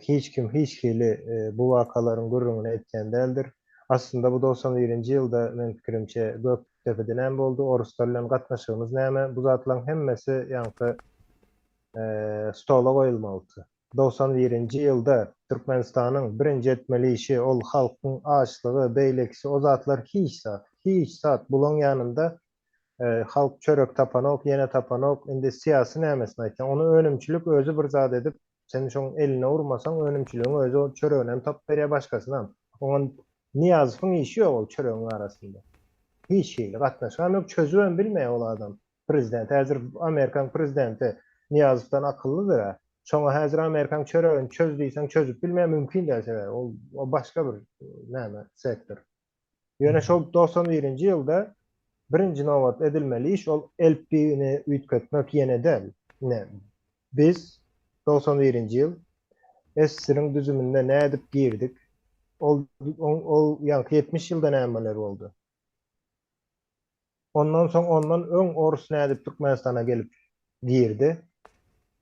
hiç kim hiç hili bu wakalaryň gürrüňine etken däldir. Aslında bu 91-nji ýylda men pikirimçe Göktepe'de näme boldy? Oruslar bilen gatnaşygymyz näme? Bu zatlaryň hemmesi ýanky stola goýulmaly. 91-nji ýylda Türkmenistanyň birinji etmeli işi ol halkyň açlygy, beýlekisi o zatlar hiç zat bulan ýanynda halk çörek tapanok, ýene tapanok, indi siýasy nämesini aýtsan, onu önümçülük özü bir zat edip sen şoň eline urmasaň önümçülüğiň özü o çöreginem tap berýär başgasyna. Oňa Niýazowyň işi ýok ol çöregiň arasynda. Hiç hili gatnaşan ýok, çözüben bilmeýär ol adam. Prezident, häzir Amerikan prezidenti Niýazowdan akyllydyr. Şoňa häzir Amerikan çöregini çöz diýsen çözüp bilmeýär mümkin däl. O başga bir näme sektor. Ýöne şol 91-nji ýylda birinji nowat edilmeli iş ol elpini üýtgetmek ýene däl. Biz 91-nji ýyl SSR'ın düzümünde ne edip girdik? Ol ýanky 70 ýylda nämeler boldy? Ondan soň ondan öň Orus nädip Türkmenistana gelip girdi.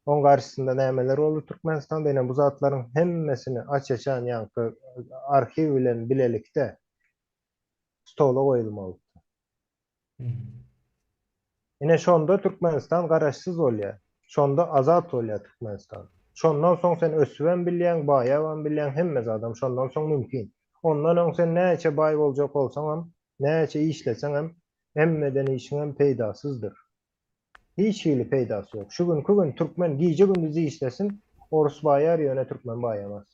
On garşysynda nämeler boldy Türkmenistanda? Ýene bu zatlaryň hemmesini açaçan ýanky arhiw bilen bilelikde stola goýulmaly. Ine şonda Türkmenistan garaşsyz bolýar. Şonda azat bolýar Türkmenistan. Şondan soň sen ösüben bilýän, baýaban bilýän hemme adam şondan soň mümkin. Ondan soň sen näçe baý boljak bolsaň, näçe işleseň hem hemmeden işiň peýdasyzdyr. Hiç hili peýdasy ýok. Şu gün Türkmen giýje gündüzi işlesin, Orus baýar ýöne Türkmen baýamaz.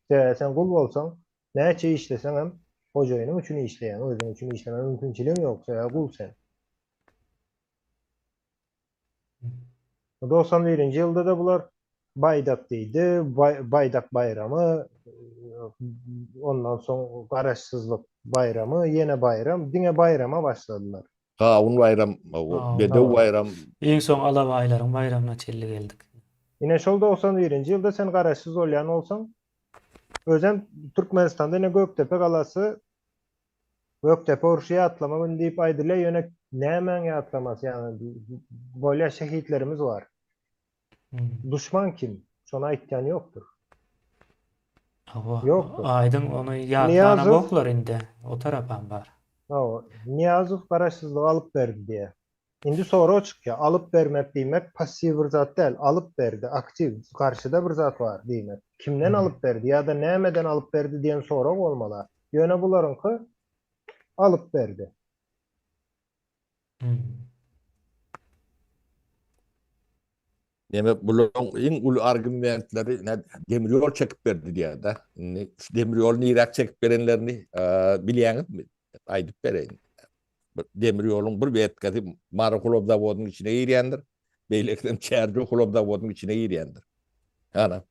Sen gul bolsaň, näçe işleseň hem hojaýynyň üçin işleýän, özüň üçin işleme mümkinçiligiň ýok. Sen gul sen. 91-nji ýylda da bular Baydak diýdi, Baydak bayramy, ondan soň garaşsyzlyk bayramy, ýene bayram, diňe bayrama başladylar. Gawun bayram, Bedew bayram. Iň soň alabaýlaryň bayramyna çelli geldik. Ine şol 91-nji ýylda sen garaşsyz bolýan bolsaň, özem Türkmenistanda ine Göktepe galasy, Göktepe urşy atlama gün diýip aýdylar, ýöne näme atlamasy, ýani bolýa şehitlerimiz var. Düşman kim? Şona aýtýan ýokdur. Ýokdur. Aydın onu ýatlana boklar indi. O tarapan bar. Niýazow garaşsyzlyk alyp berdi diye. Indi sonra çykýar. Alyp bermek diýmek passiw bir zat däl, alyp berdi, aktiv, karşıda bir zat bar diýmek. Kimden alyp berdi ýa-da nämeden alyp berdi diýen sorak bolmaly. Ýöne bularyňky alyp berdi. Buların en ulu argumentleri demir yol çekip berdi diýär da. Demir yol niýrak çekip berenlerini bilýäňiz mi? Aýdyp bereýin. Demir ýoluň bir betkati Marakulov zawodynyň içine girýändir. Beýlekden Çerjo Kulov zawodynyň içine girýändir. Ana.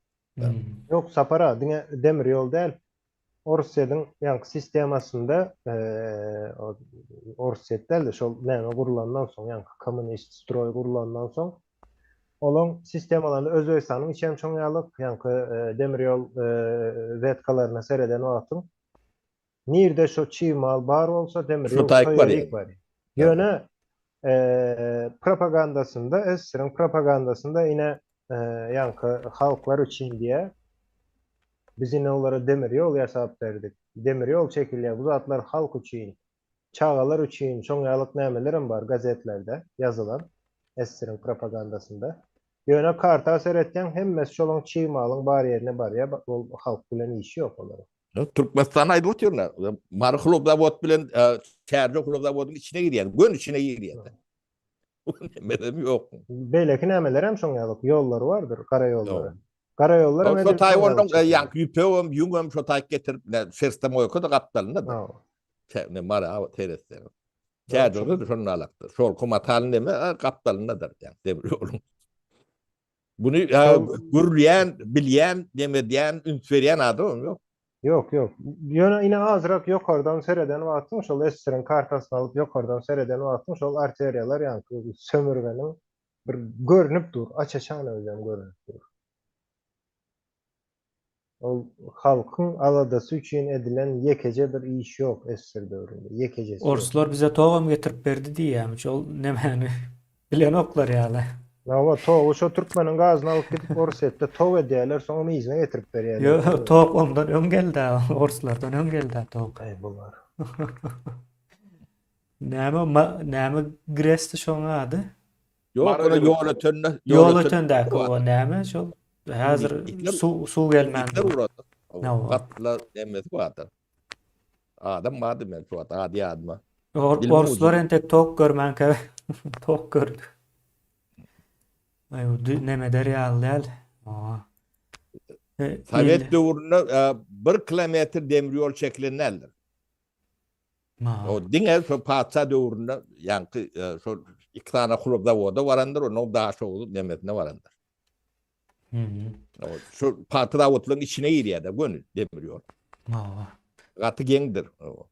Yok sapara demir yol däl. Orusýadyň ýanky sistemasynda Orusýetde şol näme gurulandan soň ýanky kommunist stroy gurulandan soň olan sistemalarında Özbekistanyň içem çoňýalyk ýanky demir ýol wetkalaryna sereden wagtym nirde şo çiýmal bar bolsa demir ýol bar. Ýöne propagandasynda SSR'ın propagandasynda ine ýanky halklar üçin diýe biz ine olara demir ýol ýasap berdik. Demir ýol çekilýär. Bu zatlar halk üçin, çağalar üçin çoňýalyk nämelerim bar gazetlerde ýazylan SSR'ın propagandasynda. Ýöne karta seretden hemmesi şolaň çiýmalyň bar ýerine barýar, ol halk bilen işi ýok olar. Türkmenistan aýdyp oturýarlar. Markulov zawod bilen Çerjo Kulov zawodynyň içine girýär, gün içine girýär. Näme ýok. Beýleki nämeler hem şoňýalyk ýollar bardyr, gara ýollary. Gara ýollar hem de Taýwanyň ýanky ýüpegem, ýüngem şo taýyp getirip serstem oýka da gapdalyna. Ne mara teresler. Çerjo da şonu alakdy. Şol komatalyň näme gapdalynadyr ýa demir ýoluň. Bunu gürleyen, bilyen, demediyen, üns berýän adam ýok. Yok yok. Yine azrak yukarıdan sereden atmış ol Esser'in kartasını alıp yukarıdan sereden atmış ol arteriyalar yankı sömürgenin bir görünüp dur. Açaçan özlem görünüp dur. O halkın aladası için edilen yekece bir iş yok Esser dövründe. Yekecesi yok. Orslar bize toğum getirip berdi diýýärmiş. Ol nämeni bilen oklar ýaly. Ama to şu Türkmenin gazını alıp gidip Orset'te tov ediyorlar sonra onu izne getirip veriyorlar. Yo, toğ ondan ön geldi. Orslardan ön geldi toğ. Ey bunlar. Näme Gres'ti şoňa ady? Yok Mara ona gibi. yol ötönüne Yol ötendäki o näme şol? Häzir Mikler- suw gelmän. Mikler uğradı. Ne o? Katla demesi vardı. Adam vardı ben şu adi adama. Bilmem Orslar ucu. entek toğ görmänke toğ gördü. Ay o näme der ýaly. Sovet dövründe 1 kilometre demir yol çekilen eldir. O dine şu patsa dövründe yankı şu 2 tane kulüpde oldu varandır onun daha çoğu demesine varandır. O şu patıda otların içine giriyor da gönül demir yol. Katı gendir. O.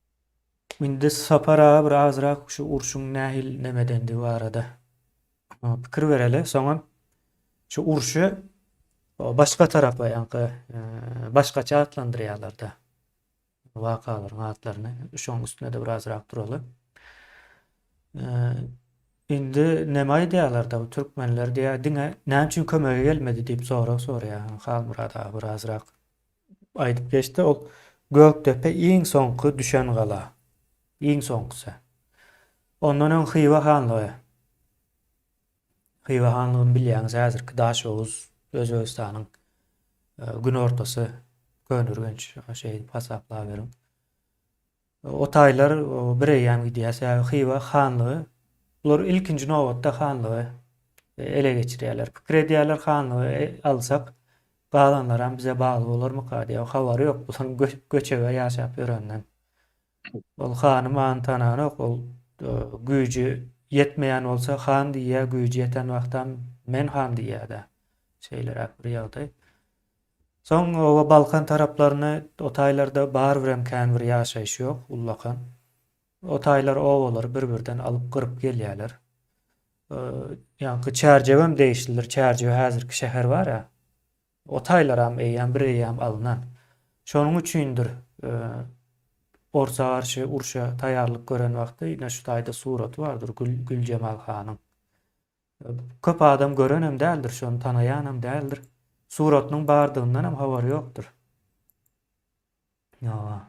Indi sapara bir azrak şu urşun nähil nemedendi bu arada. Pikir bereli. Soňa şu urşu başga tarapa ýanky başgaça atlandyrýarlar-da. Wakalaryň atlaryny şoň üstüne de birazrak duraly. Indi näme aýdýarlar-da bu türkmenler diýär diňe näme üçin kömege gelmedi diýip soraýar. Halmurad aga birazrak aýdyp geçdi. Ol Göktepe iň soňky düşen gala. Iň soňkysy. Ondan öň Xiva hanlygy. Xiva hanlygyny bilýäňiz häzirki Daşoğuz Özbegistanyň gün ortasy Könürgenç şey hasaplap berin. O taýlar bir ýam gidýär. Xiva hanlygy bular ilkinji nowatda hanlygy ele geçirýärler. Pikir edýärler hanlygy alsak galanlar hem bize bagly bolarmy diýip habary ýok. Bular göçebe ýaşap ýörenden. Ol hanym antanany ol güýji yetmeýän bolsa han diýär, güýji ýeten wagtdan men han diýär-de. Şeyler bir ýagdaý. Soň o Balkan taraplaryny o taýlarda bar birem kän bir ýaşaýyş ýok, ullakan. O taýlar owalar bir-birden alyp gyryp gelýärler. Ýanky çärjewem değişdiler. Çärjewe häzirki şäher bar ya. O taýlar hem eýýän bir eýýän alynan. Şonuň üçindir Orsa garşy urşa taýýarlyk gören wagtda ýene şu taýda suraty bardyr Güljemal hanyň. Köp adam gören hem däldir, şonu tanaýan hem däldir. Suratynyň bardygyndan hem habary ýokdur. Ýa.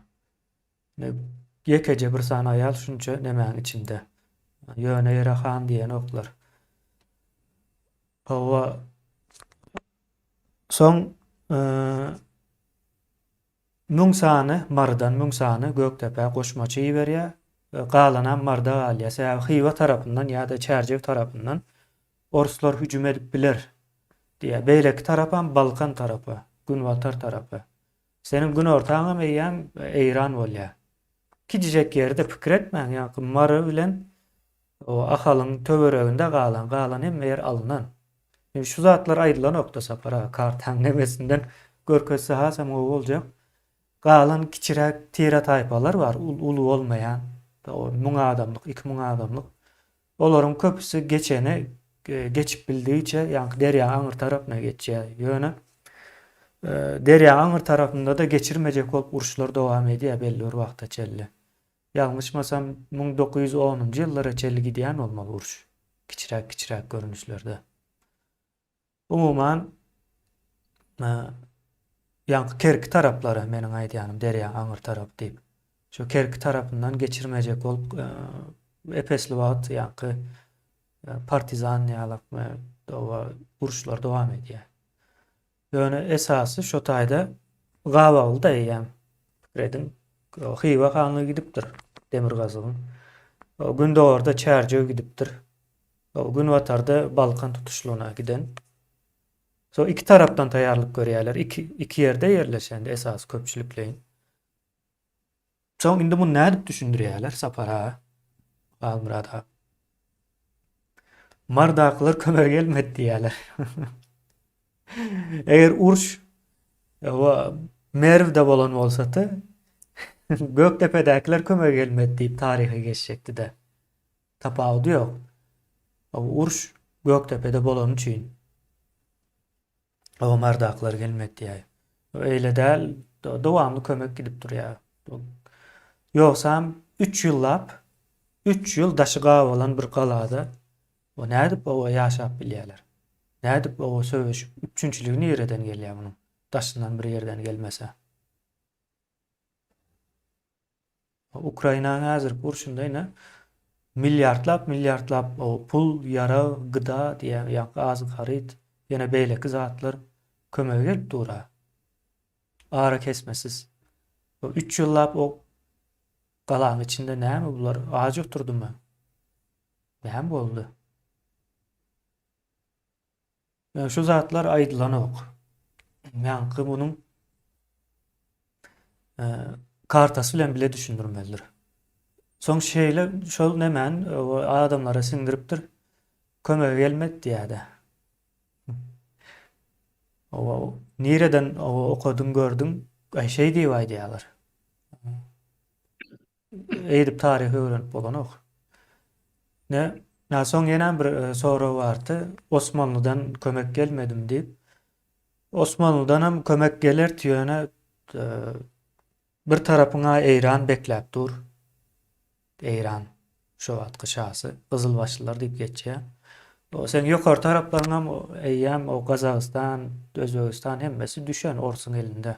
Yekece bir sana aýal şunça nemäň içinde. Ýöne ýere han diýen oklar. Hawa soň Müňsany mardan Müňsany Göktepe goşmaçy berýär. Galanan marda galýa. Säbä Xiva tarapyndan ýa-da Çärjew tarapyndan Orslar hüjüm edip biler diýe. Beýleki tarapam Balkan tarapy, Günwatar tarapy. Senin gün ortaňa meýän Eýran bolýar. Kijek ýerde pikir etmäň ýa-da mary bilen o ahalyň töwereginde galan hem ýer alynan. Şu zatlar aýrylan nokta sapara kartan nemesinden görkezse hasam o boljak. Galan kiçirek tira taýpalar bar, ulu bolmaýan, o 1000 adamlyk, 2000 adamlyk. Olaryň köpüsi geçene geçip bildiğiçe ýanky derýa aňyr tarapyna geçýär. Ýöne derýa aňyr tarapynda da geçirmejek bolup uruşlar dowam edýär belli bir wagta çelli. Ýalňyşmasam 1910-njy ýyllara çelli gidýän bolmaly uruş. Kiçirek görünüşlerde. Umuman ýanky Kerki taraplary meniň aýdýanym derýa aňyr tarapy diýip. Şu Kerki tarapyndan geçirmejek bolup epesli wagt ýanky partizan ýalakmy dowa uruşlar dowam edýär. Ýöne esasy şu taýda Gawagylda ýa redin Xiva hanlygy gidipdir Demirgazyň. O gün orada Çärjew gidipdir. O gün Watarda Balkan tutuşluğuna giden. So iki tarapdan taýýarlyk görýärler. Iki ýerde ýerleşende esas köpçülikleýin. Soň indi bu nädip düşündirýärler sapara? Almurada. Mardaklar kömek gelmedi diýärler. Eger uruş Merw'de bolan bolsa-da Göktepe'dekiler kömek gelmedi deyip tarihe geçecekti de. Tapawudy yok. O uruş Göktepe'de bolan üçin. O mardaklar gelmedi diye. Öyle değil. Dowamlı kömek gidip durýar. Yoksam 3 ýyllap 3 ýyl daşyga bolan bir galada o nädip o ýaşap bilýärler. Nädip o söwüşüp üçünçüligi nereden gelýär munuň? Daşyndan bir ýerden gelmese. Ukrainanyň häzirki urşundaýna milyardlap o pul, ýara, gyda diýen ýa-da azyk-haryt ýene beýleki zatlar kömege gelip durar. Ara kesmesiz. O 3 ýyllap o galanyň içinde näme bular? Ağaç oturdumy? Näme boldy? Şu zatlar aýdylanok. Ýa-ni munuň kartasy bilen bile düşündirmelidir. Soň şeýle şol nemen o adamlara siňdiripdir. Kömege gelmedi diýär-de. O nereden okudun gördün? Şey diýip aýdýarlar. Edip tarihi öğrenip bolanok. Ne? Ya soň ýene bir soru bardy. Osmanlydan kömek gelmedim diýip. Osmanlydan hem kömek geler diýene bir tarapyňa Eýran bekläp dur. Eýran şu wagtky şahsy Gızylbaşlylar diýip geçýär. O sen ýokary taraplaryňam eýýäm o Gazagystan, Özbegistan hemmesi düşen Orsun elinde.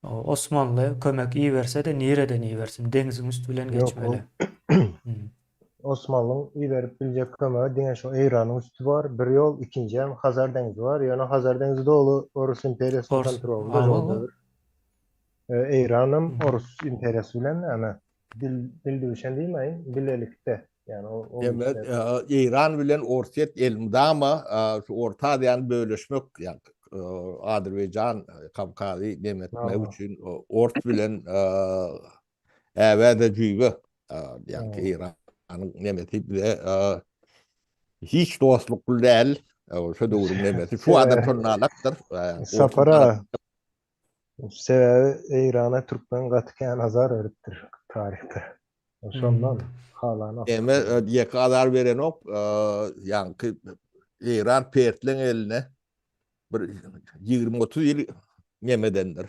O Osmanlı kömek iyi verse de nereden iyi versin? Dengizin üstü bilen Yok, geçmeli. Osmanlyň iberip biljek kömegi diňe şu Eýranyň üstü bar, bir ýol, ikinji hem Hazar deňizi bar. Ýöne Hazar deňizi dolu Orus imperiýasynyň Orus. kontrolunda Aa, joldadyr. Eýranym Orus imperiýasy bilen ama dil düşen diýmeýin, bilelikde. Yani o Evet, İran bilen Orset elmde ama şu Orta Asya'nı bölüşmek yani Azerbaycan, Kavkazy demetmek Aha. üçin Ort bilen äwäde jüýbe yani İran'ın nemeti bile hiç dostlukly däl. Şu döwrüň nemeti. Şu adam şonnalyktır. Sapara sebebi Eýrana Türkmen gatykan azar öritdir tarihte. Şondan halan Eme ýeke azar beren ok ýanky İran Pertleň eline bir 20-30 ýyl nemedendir.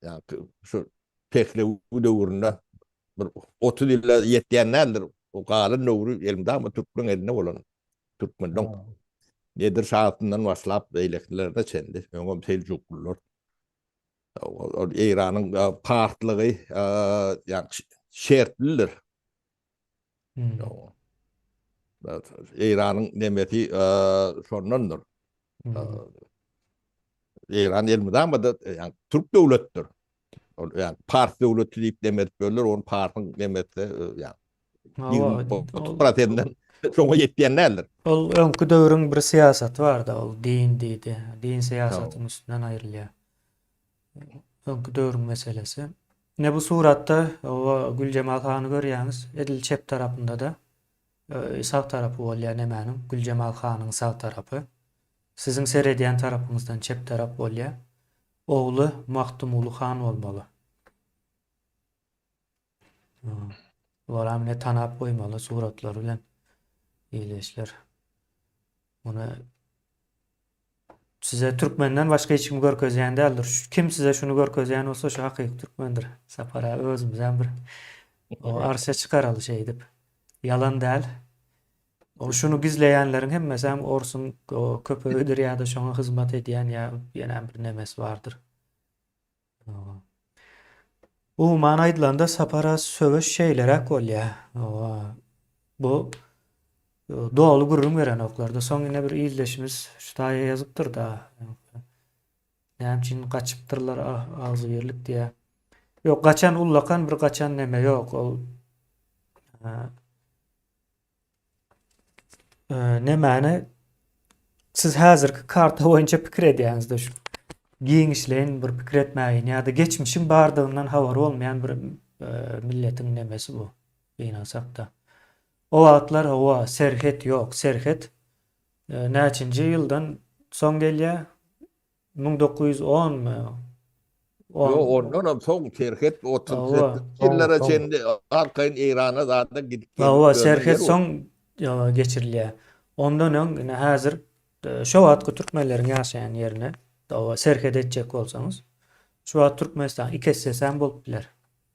Ýanky şu Pehlewi döwründe bir 30 ýyla ýetýänlerdir. O galyn döwrü elimde ama Türkmen eline bolan. Türkmenden nedir şahatından başlap beýleklerine çendi. Öňem Selçuklular. O İran'ın partlygy yani şertlidir. İran'ın nemeti şondandır. İran elmide ama da yani Türk döwletdir. Yani part döwleti diýip demet böler, onun partın nemeti yani 20% şoňa ýetýänlerdir. Ol öňkü döwrüň bir siýasaty bar da ol din diýdi. Din siýasatynyň üstünden aýrylýar. Öňkü döwrüň meselesi. Ne bu suratda o Gülcemal Hany görýäňiz. Edil çep tarapynda da sağ tarapy bolýar nemäniň? Gülcemal Hanyň sağ tarapy. Sizin seredýän tarapyňyzdan çep tarap bolýar. Ogly Mahtumulu Han bolmaly. Olam ne tanap koymaly suratlar bilen iýleşler. Onu size Türkmenden başka hiç kim görkezýän däldir. Kim size şunu görkezýän bolsa şu hakyky Türkmendir. Sapara özümizden bir o arşa çykaraly şey dip. Yalan däl. O şunu gizleýänleriň hemmesi hem Orsun köpegidir ýa-da şoňa hyzmat edýän ýa ýene bir nemes bardyr. Bu manaýdylanda sapara söwüş şeýlerek bolýar. Bu doğaly gurrun beren oklarda. Soň ine bir iýleşimiz şu taýa ýazypdyr da. Näme üçin gaçypdyrlar agzy berlik diýe. Ýok, gaçan ullakan bir gaçan neme ýok. Ol nemäni siz häzirki karta boýunça pikir edýäňizde şu giňişleýin bir pikir etmäýin ýa-da geçmişiň bardygyndan habary bolmaýan bir milletiň nemesi bu. Beýnansakda. O wagtlar o serhet ýok. Serhet näçinji ýyldan soň gelýär? 1910 mu? Yo 10. ondan soň şerhet 37 Ava. ýyllara Soň- çendi arkaýyn Eýrana da gidip Ava gelip görme serhet yer soň geçirilýär. Ondan öň ine häzir şu wagtky türkmenleriň ýaşaýan ýerine ava serhet etjek bolsaňyz şu wagt Türkmenistan 2 hissesen bolup biler.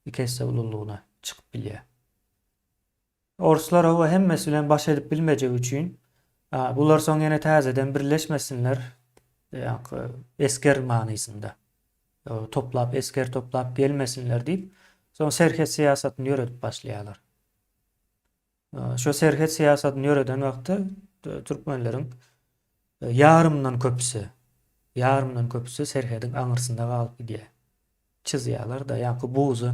2 hisse ululuğuna çykyp bilýär. Orslar ava hemmesi bilen baş edip bilmejek üçin bular soň ýene täzeden birleşmesinler. Ýa-ni esker manysynda. Toplap, esker toplap gelmesinler deyip soň serhet siýasatyny ýöredip başlaýarlar. Şo serhet siýasatyny ýöreden wagtda türkmenleriň ýarymdan köpüsi serhediň aňyrsynda galyp gidýär. Çizýärler da ýa-ni buzy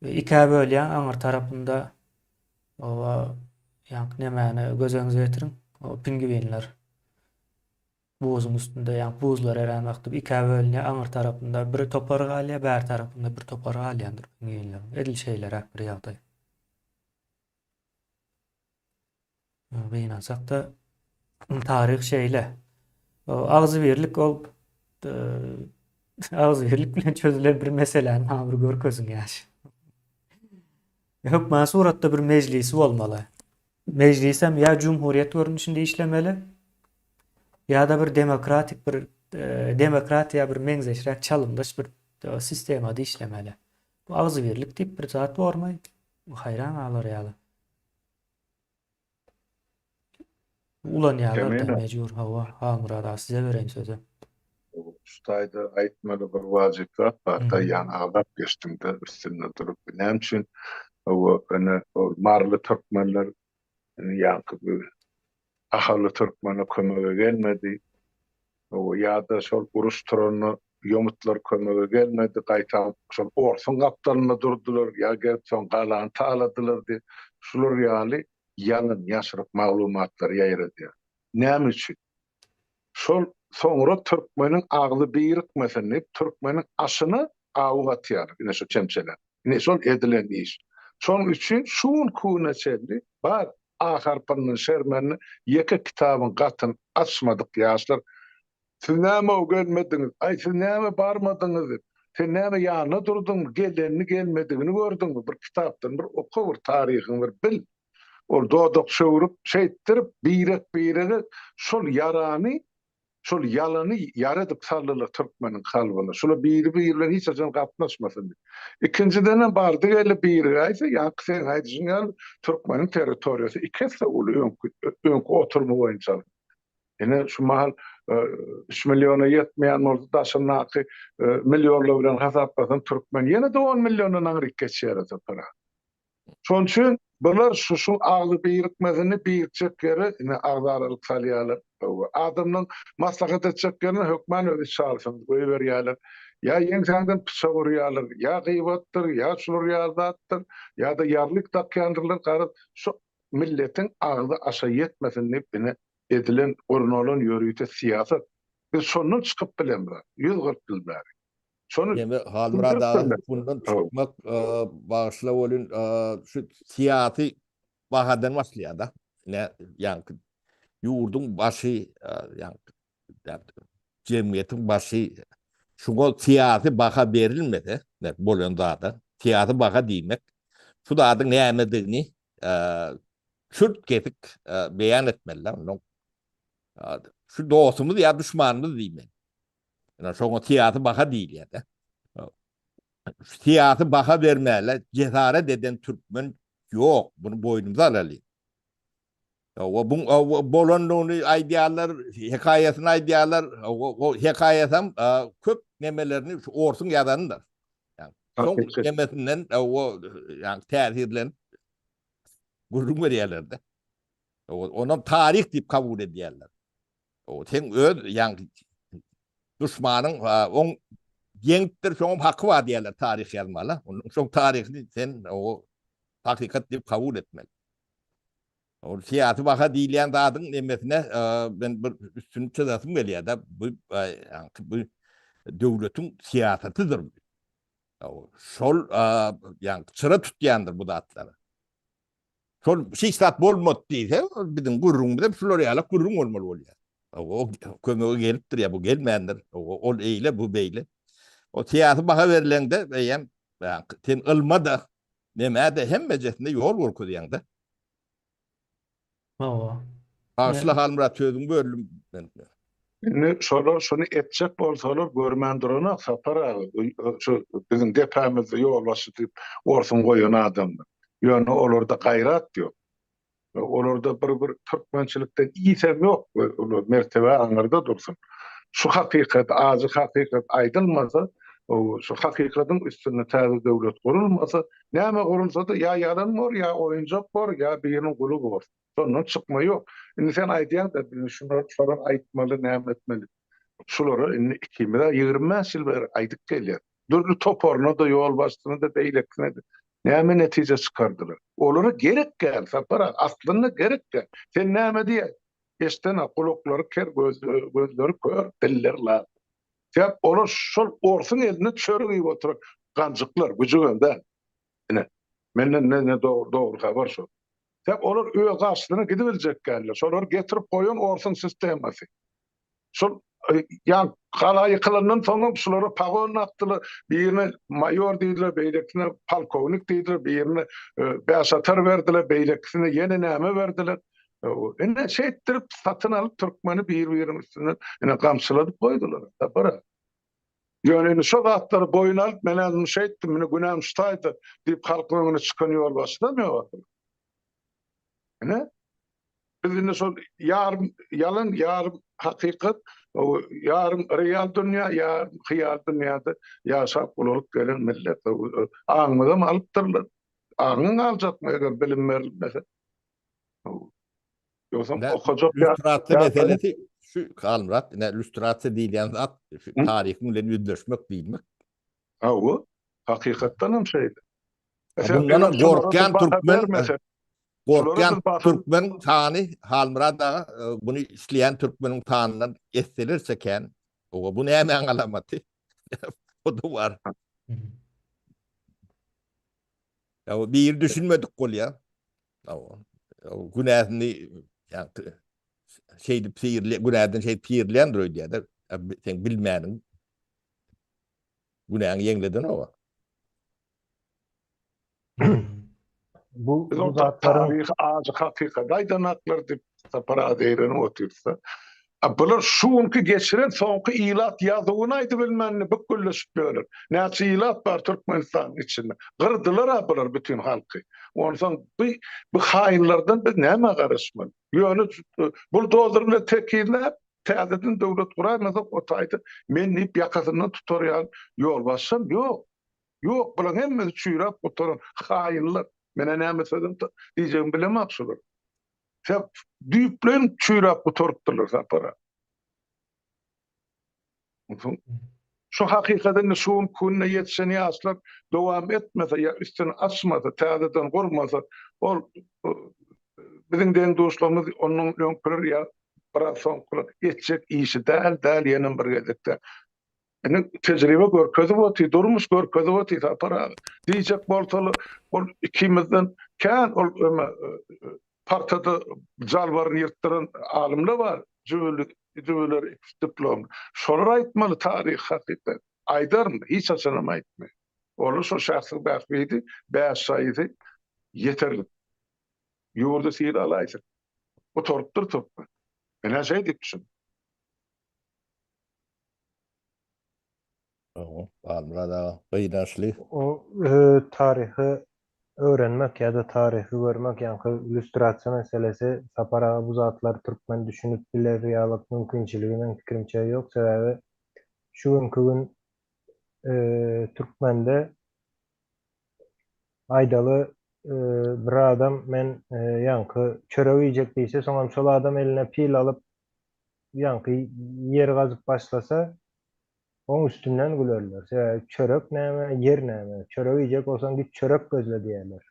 iki bölýän aňyr tarapynda owa ýa-ni nämäni gözeňize getirin. O pingvinler buzyň üstünde ýa-ni buzlar eren wagtda iki bölýän aňyr tarapynda biri topar galýar, bäri tarapynda bir topar galýandyr pingvinler. Edil şeýler hak bir ýagdaý. Beýnansak da taryh şeýle. O agzybirlik ol agzybirlik bilen çözülen bir meseleň bir görkezin ýaşy. Hökmen suratda bir meclisi bolmaly. Meclisem ýa cumhuriyet görnüşinde işlemeli ýa-da bir demokratik bir demokratiýa bir meňzeşrek çalymdaş bir sistemada işlemeli. Bu agzybirlik diýip bir zat bormaý. Hayran alar ýaly. Ulan ýalar da Kemeýle. mejbur hawa Murad size bereyim sözü. Ustayda aýtmaly bir wajyplar bar da Mhm. ýani agap geçtimde üstünde durup näme üçin o marly türkmenler ýa-ni bu ahaly türkmene kömege gelmedi. O ýa-da şol uruş turany ýomutlar kömege gelmedi. Gaýta şol orsun gapdalyna durdular ýa gelip soň galany taladylar diýip şular ýaly ýalyn ýaşyryk maglumatlar ýaýrady. Näme üçin? Şol soňra türkmeniň agly birikmesenip türkmeniň aşyny awu atýar. Ine şu çemçeler. Ine şol edilen iş. Şoň üçin şuň kuna çeldi. Bar Aharpanyň şermenini ýeke kitabyň gatyn açmadyk ýaşlar. Siz näme gelmediňiz? Ay siz näme barmadyňyz? Sen näme ýanyna durdyň? Gelenini gelmedigini gördüňmi? Bir kitapdan bir oku, bir taryhyny bir bil. Ol dodak şöwürüp şeýtdirip birek şol yarany şol ýalany ýaradyp saldylar türkmeniň halbyna. Şola biri bilen hiç açan gatnaşmasyn. İkinciden bardy gelip biri aýsa ýa-ni sen aýdyňyl türkmeniň territoriýasy ikisi öňkü oturma boýunça. Ene şu mahal 3 milyona yetmeýän bolsa daşynaky milyonlar bilen hasaplasan türkmen ýene de 10 milyondan aňryk geçýär para. Şoň üçin bular şu agly birikmesini birikçek ýere ine agzaralyk salýarlar. Adamyň maslahat etjek ýerine hökmen özi çalsyn, goýberýärler. Ya ýeňsäňden pisa görýärler, ya gıýbatdyr, ya şular ýardatdyr, ýa-da ýarlyk takýandyrlar garap şu milletiň agly aşa ýetmesin diýip bine edilen ornalan ýörüýte siýasat. Biz şondan çykyp bilenler. 140 ýyl bäri. Şonu Ýa-ni Halmurad ağa bundan çykmak bagyşlap bolun şu siýasy bahadan başlaýar da. Ýa-ni ýurdun başy ýa-ni jemgyýetiň başy şuňa siýasy baha berilmedi. Bolan da siýasy baha diýmek. Şu dadyň nämedigini çürt kesik beýan etmeliler. Şu dostumuz ýa düşmanymyz diýmek. Şoňa siýasy baha diýilýär da. Siýasy baha bermäler, cesaret eden türkmen ýok. Bunu boýnumuza alaly. O bu bolonluğunu idealar, hikayesin idealar, o hikayesem köp nemelerini orsun yadanlar. Yani son nemesinden o yani tesirlen gurrun veriyorlardı. Ona tarih deyip kabul ediyorlar. O sen öz yani düşmanın on yenktir son hakkı var diyorlar tarih yazmalı. Onun son tarihini sen o hakikat deyip kabul etmeli. O siyasi baka diýilýän dadyň nemesine ben bir üstünü çözasym gelýär da bu döwletiň siýasatydyr. Şol ýani çıra tutýandyr bu datlary. Şol siýasat bolmady diýse biziň gurrun bilen şular ýaly gurrun bolmaly bolýar. O kömöge gelipdir ya, bu gelmeyendir. O eyle, bu beyle. O siyasi baha verilende beýen ten ılma da neme de hem mejesinde yol gorku diýende. Owa. Karşıla halmıra tözüm bölüm. Şimdi şunu etjek bolsalar görmändirona sapar abi. Şu bizim depemizde yol başytyp orsun goýan adamlar. Ýöne olarda gaýrat ýok. Olarda bir türkmençilikden ýsem ýok. Olar mertebe aňyrda dursun. Şu hakykat, azy hakykat aýdylmasa, şu hakykatyň üstüne täze döwlet gurulmasa, näme gurulsa da ýa yalan bor, ýa oýunjak bor, ýa biriniň guly bor. Sondan çykma ýok. Indi sen aýdýan da şunu soran aýtmaly, näme etmeli. Şulara indi 2020 ýyl beri aýdyp gelýär. Dürli toporuna da ýol başlygyna da beýlekine de näme netije çykardylar. Olara gerek gel, sapara aslynda gerek gel. Sen näme diýe? Eşten kulakları ker, gözleri kör, diller la. Sen olar şol orsun eline çörügi oturup gancıklar, gücügönde. Ine, menden ne doğru haber şu. Sen olar öýe gaçlygyna gidibiljek gelýär. Şolar getirip goýan orsun sistemasy. Şol ýa galaýy kılından soňra şulara pagon atdylar. Birine mayor diýdiler, beýlekine polkownik diýdiler, birine beşatar berdiler, beýlekine ýene näme berdiler. Ene şey ettirip satın alıp Türkmeni bir üstünden ene gamçıladıp koydular. Tapara. Yani şu atları boyun alıp men şey ettim, mene günahım şutaydı deyip halkın önüne çıkan yol başlamıyor. Ne? Biz yine son yarım yalan, yarım hakikat, yarım real dünya, yarım hıyal dünyada yaşap olup gelen millet. Ağını mı alıptırlar? Ağını alacak mı eğer bilim verilmese? Yoksa okuyacak Lüstratı meselesi şu kalmırat, ne lüstratı diýýän zat tarihin bilen yüzleşmek bilmek. O hakikattan hem şeydi. Bundan gorkan Türkmen tani halmıra da bunu işleyen Türkmenin tanından esselirse o bu näme alamatı? O da var. Ya bir düşünmedik kol ya. O günahını yani günahdan pirlendir diýär de sen bilmäniň günahını ýeňledin o. Bu zatların zatların ağzı hakikat aydınaklar deyip sapara değerini otursa. Bular şuunki geçiren sonki ilat yazıwını aýdyp bilmänni bükülleşip görür. Näçe ilat bar Türkmenistan içinde. Gırdılar bular bütün halky. Ondan bu haýynlardan biz näme garaşmaly? Ýöne bu doldurma tekille täzeden döwlet guraýmasa o taýdy men nip ýakasyndan tutorial ýol başsam ýok. Ýok, bular hemme çüýrap oturan haýynlar. Mene näme sözdüm diýjegim bilemok şular. Sen düýplen çüýrap oturupdylar sapara. Şu hakikaten şuun kunna yetişen ýaşlar dowam etmese ya üstüne açmasa, täzeden gurmasa, ol biziň deň dostlarymyz onuň öňküler ya biraz soňky etjek işi däl ýene bir gezekde. Ene tejribe görkezip oty, durmuş görkezip oty sapara. Diýjek bolsalar, ol ikimizden kän ol partada jalbaryny ýyrtdyran alymlar bar. Jüwelleri diplom. Şolar aýtmaly taryh hakykat. Aýdarmy? Hiç açanam aýtmy. Olar şu şahsy bähbidi, bäşaýdy yeterli. Ýurda sir alaýsyk. O torupdyr topma. Men näçe diýipçin? Almada gıynaşlı. o tarihi öğrenmek ya da tarihi görmek yani illüstrasiya meselesi sapara bu zatlar Türkmen düşünüp biler realyk mümkinçiliginden fikrimçe yok. Sebebi şu gün Türkmen'de aydalı bir adam men yankı çörek yiyecek değilse sonra şol adam eline pil alıp yankı yer gazıp başlasa onun üstünden gülerler. Çörek näme, yer näme? Çörek yiyecek olsan git çörek gözle diýerler.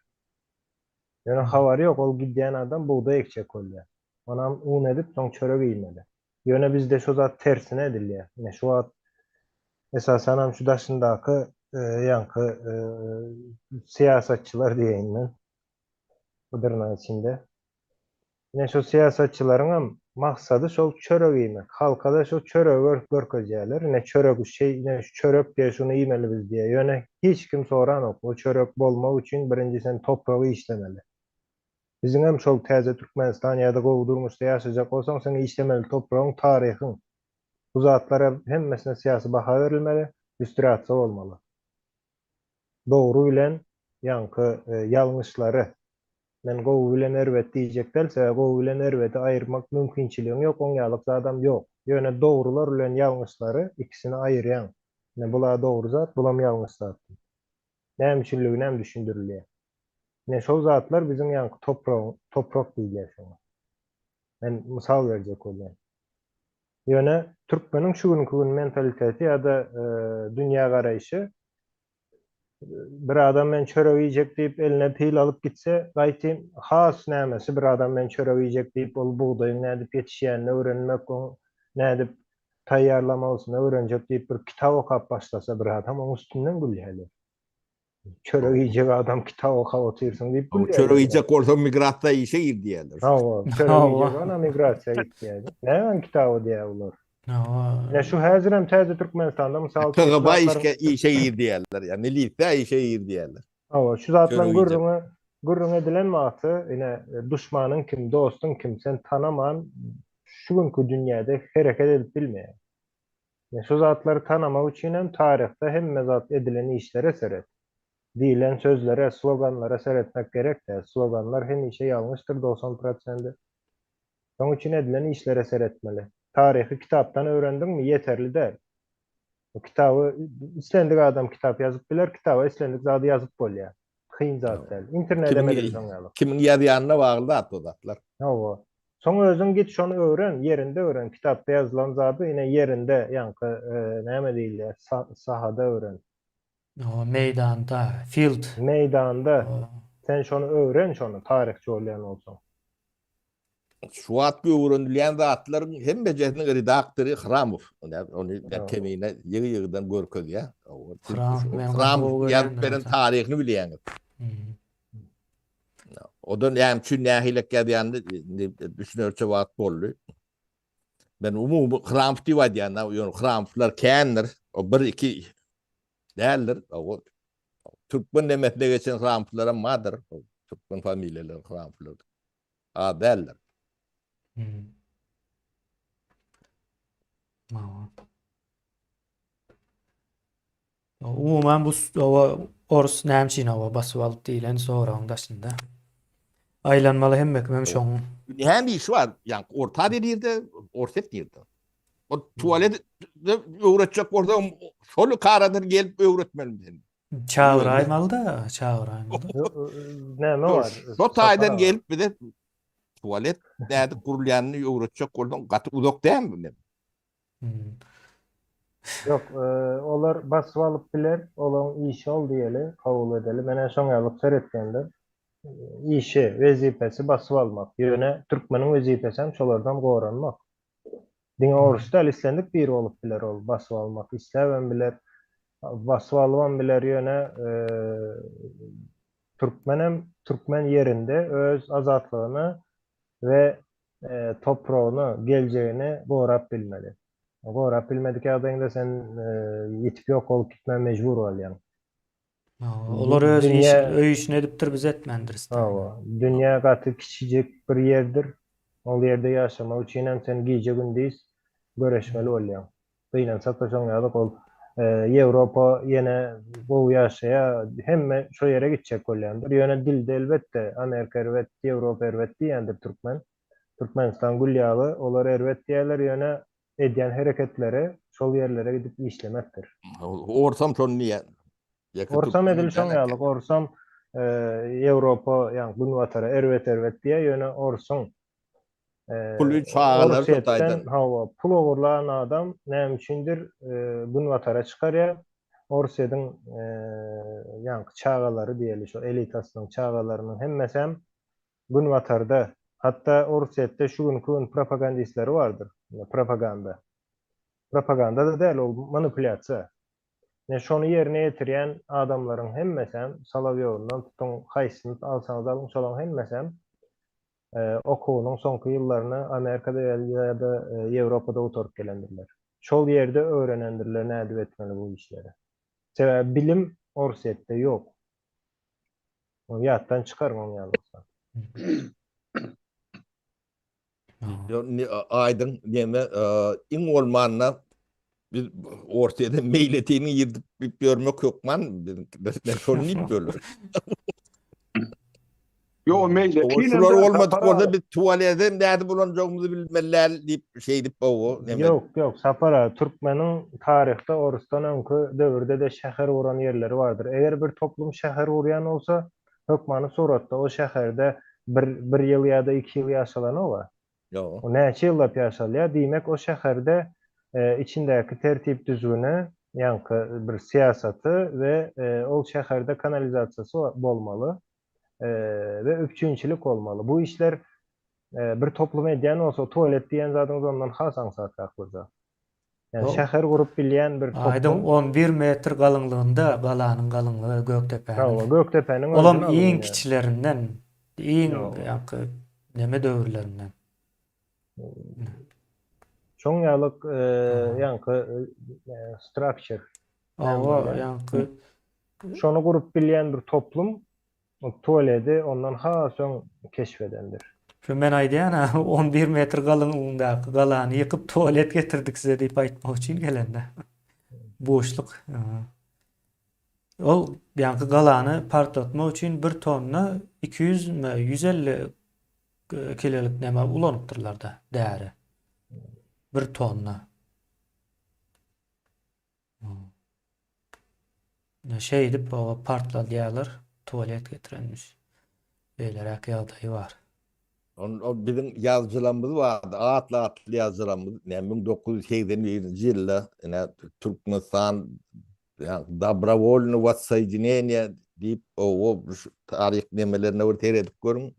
Yani havari yok, ol gidýän adam buğday ekjek bolýar. Onam un edip soň çörek ýymeli. Ýöne bizde şu zat tersine edilýär. Ne şu zat esasen hem şu daşyndaky yankı siyasatçılar diýeýin men. Bu dyrnak içinde. Ne şu siyasatçılaryň hem Maksady şol çörek iýmek. Halka da şol çörek görkezýärler. Ne çörek şey, ne şu çörek diye şunu iýmelibiz diye. Ýöne hiç kim soranok. O çörek bolmak üçin birinji sen topragy işlemeli. Bizim hem şol täze Türkmenistan ýa-da gowdurmuşda ýaşajak bolsaň sen işlemeli topragyň taryhyň. Bu zatlara hemmesine siyasi baha verilmeli, üstüratsa olmalı. Doğru bilen yankı yanlışları. Men gowy bilen erwet diýjekdelse, gowy bilen erweti aýyrmak mümkinçiligiň ýok, oň ýalyk adam ýok. Ýöne dogrular bilen ýalňyşlary ikisini aýyrýan. Ne bular dogry zat, bular ýalňyş zat. Näme üçinligini hem düşündirilýär. Ne şol zatlar bizim yankı toprak diýilýär şoňa. Men mysal berjek bolýan. Ýöne türkmeniň şu günkü mentaliteti ýa-da dünýä garaýşy bir adam men çörek yiyecek diýip eline pil alıp gitse gaýty has nämesi bir adam men çörek yiyecek diýip ol buğdaýyň nädip ýetişýänini öwrenmek, nädip taýýarlamagyny öwrenjek diýip bir kitap okap başlasa bir adam oň üstünden gülýärler. Çörek yiyecek adam kitap okap otyrsyň diýip gülýärler. Çörek yiyecek bolsa migratda işe gir diýerler. Hawa, çörek yiyecek ona migrasiýa gitýär. Näme kitapy diýär ular? Ne şu häzir hem täze Türkmenistanda mysal Kıgıba işe gir diýerler. Yani militär işe gir diýerler. Hawa, şu zatlaryň Çörek yiyecek. gurrun edilen maty, ine düşmanyň kim, dostuň kim sen tanaman şu günkü dünýäde hereket edip bilmeýär. Şu zatlary tanamak üçin hem tarihte hem zat edilen işlere seret. Diýilen sözlere, sloganlara seretmek gerek de, sloganlar hem işe ýalňyşdyr 90%. Şoň üçin edilen işlere seretmeli. Tarihi kitaptan öwrendiňmi ýeterli däl. O kitabı islendik adam kitap ýazyp biler, kitaba islendik zady ýazyp bolýar. Kıyın zat däl. İnternetde medeniýetler. Kimin ýazýanyna bagly o zatlar. Hawa. Soň özüň git şonu öwren, yerinde öwren. Kitapda ýazylan zady ine yerinde ýanky näme diýilýär, sahada öwren. O meydanda, field. Meydanda sen şonu öwren, şonu tarihçi bolýan bolsaň. Şu wagt öwrenilýän zatlaryň hem bejesini redaktory Hramov. Onu kemine ýygy-ýygydan görkezýär. Hramov ýazyp beren taryhyny bilýär. Odan ýa-ni şu nähilek ýazýandy düşünürçe wagt boldy. Ben umumy Hramov diýip ýa-ni Hramovlar kändir. O bir iki däldir. O Türkmen demetine geçen Hramovlara madyr. Türkmen familyaları Hramovlar. Däldir. Umuman bu orus näme hawa basyp alyp diýilen soragyň daşynda. Aýlanmaly hem şoň. Hem bir iş var. Yani orta ýerde, orset ýerde. O tuvalet öwretjek bolsa şolu karadan gelip öwretmeli. Çağıraýmaly da. Näme bar? So taýdan gelip bir de tuvalet näde kurulýanyny öwretjek bolsa gaty uzak dälmi? Yok, olar basyp alyp biler, olaň işi ol diýeli, kabul edeli. Mene şoň ýalyk seretgende işi, wezipesi basyp almak. Ýöne türkmeniň wezipesi hem şolardan goranmak. Diňe orusda islendik bir olup biler ol, basyp almak, isläwen biler, basyp alwan biler ýöne türkmen yerinde öz azatlygyny we topragyny, geljegini gorap bilmeli. Gorap bilmedik ýagdaýynda sen ýitip ýok bolup gitme mejbur bolýan. Olar öz öýüşini edipdir, biz etmendirsin. Dünýä gaty kiçijek bir ýerdir. Ol ýerde ýaşamak üçin hem sen giýje gündiz göreşmeli bolýan. Beýlen satlaşan ýalyk ol Ýewropa ýene bu ýaşaýa hemme şo ýere gitjek bolýandyr. Ýöne dilde elbetde Amerika erwet, Ýewropa erwet diýendir türkmen. Türkmenistan gülýaly, olar erwet diýerler ýöne edýän hereketleri şol ýerlere gidip işlemekdir. Orsam şonu niýe? Orsam edil şoň ýalyk, orsam Ýewropa ýa-ni gün watara erwet diýe ýöne orsun. Pulu çağalar şotaydan. Hawa, pul ogurlayan adam näme üçindir gün watara çykarýar. Orsyanyň ýa-ni çağalary diýeli, şo elitasynyň çağalarynyň hemmesem gün watarda. Hatta Orsyetde şu günkü propagandistleri vardır. Propaganda da däl, ol manipulasiýa. Ne şonu yerine ýetirýän adamlaryň hemmesem Salavýowundan tutun haýsyny alsaňyz alyň şolaň hemmesem okuwunyň soňky ýyllaryny Amerikada ýa-da Ýewropada oturup gelendirler. Şol ýerde öwrenendirler nädip etmeli bu işleri. Sebäbi bilim orsetde ýok. Onu ýatdan çykarmaň ýalnysy. Aydın deme iň bolmanyna biz ortada meýletini ýerdip görmek ýokman. Ben şonu nip bölür. Yo meýletini Şular olmadyk bolsa biz tuvalede näde bolanjagymyzy bilmeler diýip şeýdip o. Yok, sapara Türkmeniň tarihte orusdan öňkü döwürde de şäher uran ýerleri bardyr. Eger bir toplum şäher urýan bolsa, hökmany soratda o şäherde bir ýyl ýa-da 2 ýyl ýaşalan olar. Yo. O näçe ýyllap ýaşalýar? Diýmek o şäherde içindäki tertip düzgüni, ýa-ni bir siýasaty we ol şäherde kanalizasiýasy bolmaly we üçinçilik bolmaly. Bu işler bir toplum edýän bolsa, tualet diýen zadyň ondan hasan satrak bolsa. Yani şäher gurup bilýän bir toplum. Aydın 11 metr galyňlygynda galanyň galynlygy Göktepe'nin. Göktepe'nin Olam iň kiçilerinden, iň ýa-ni neme döwürlerinden. Çoň ýalyk ýa-ni structure. Ýa-ni şonu gurup bilýän bir toplum o tualeti ondan hasan keşfedendir. şu men aýdýan 11 metr galynlygyndaky galany ýykyp tualet getirdik size diýip aýtmak üçin gelende. Boşluk. Ol ýa-ni galany partlatmak üçin 1 tonna 200 mi 150 kilolik näme ulanypdyrlar-da däri. 1 tonna. Şey dip o partladýarlar, tualet getirenmiş. Beýlerek ýagdaýy bar. O bizim ýazgylarymyz bardy. Atly ýazgylarymyz 1981-nji ýylda Türkmenistan Добровольно воссоединение diýip o taryh nemelerine ortaya edip görün.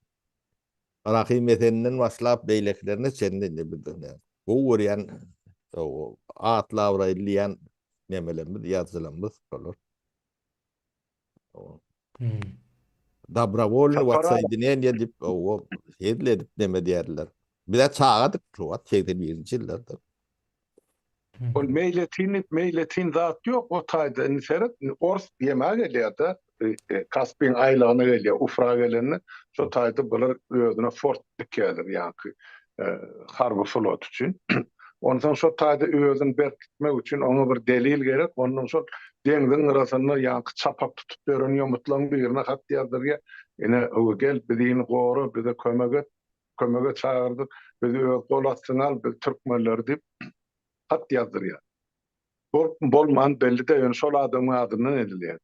Rahim eteninden başlap beýleklerine çendinde bildirler. Bu görýän o atla ýylýan nemelerimiz ýazgylarymyz bolar. Добровольно воссоединение diýip o edilip neme diýerler. Bir de çağadyk şu 81-nji ýyllarda. O meýletin zat ýok, o taýda niseret ors ýemäge gelýär-de, Kaspiň aýlagyna gelýär, ufra gelende, şo taýda bular özüne fort dikýärler, ýa-ni harby flot üçin. Ondan şo taýda özüni berkitmek üçin ona bir delil gerek, ondan şol deňziň arasynda ýa-ni çapak tutup beren ýomutlaryň birine hat ýazdyrýar. Ene o gel birini goru, bize kömege çağırdyk, bizi öz gol atsyňal, biz türkmenler diýip hat ýazdyrýar. Bolman belli de ýöne şol adamyň adyny edilýär.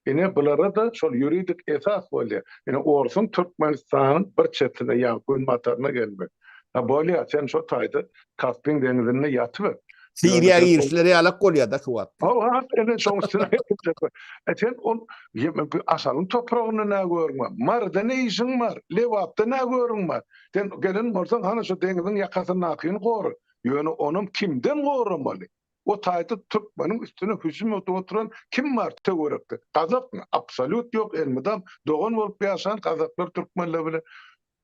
Ene bulara da şol ýuridik esas bolýar. Ene orsun Türkmenistanyň bir çetine ýa-ni mataryna gelmek. Ha bolýar, sen şo taýda Kaspiň deňizine ýatyp Siriýa girişleri ýalak bolýar da şu wagt. Ene şoňsyna sen on asalyň topragyny nä görmä? Marda ne işiň bar? Lewapda nä görmä? Sen gelen bolsaň hana şu deňiziň ýakasyny akyn gory. Ýöne onum kimden goramaly? O taýda Türkmeniň üstüne hüjüm edip oturan kim bar tegerekde? Gazak mı? Absolut ýok. Elmedam dogan bolup ýaşan gazaklar Türkmenler bilen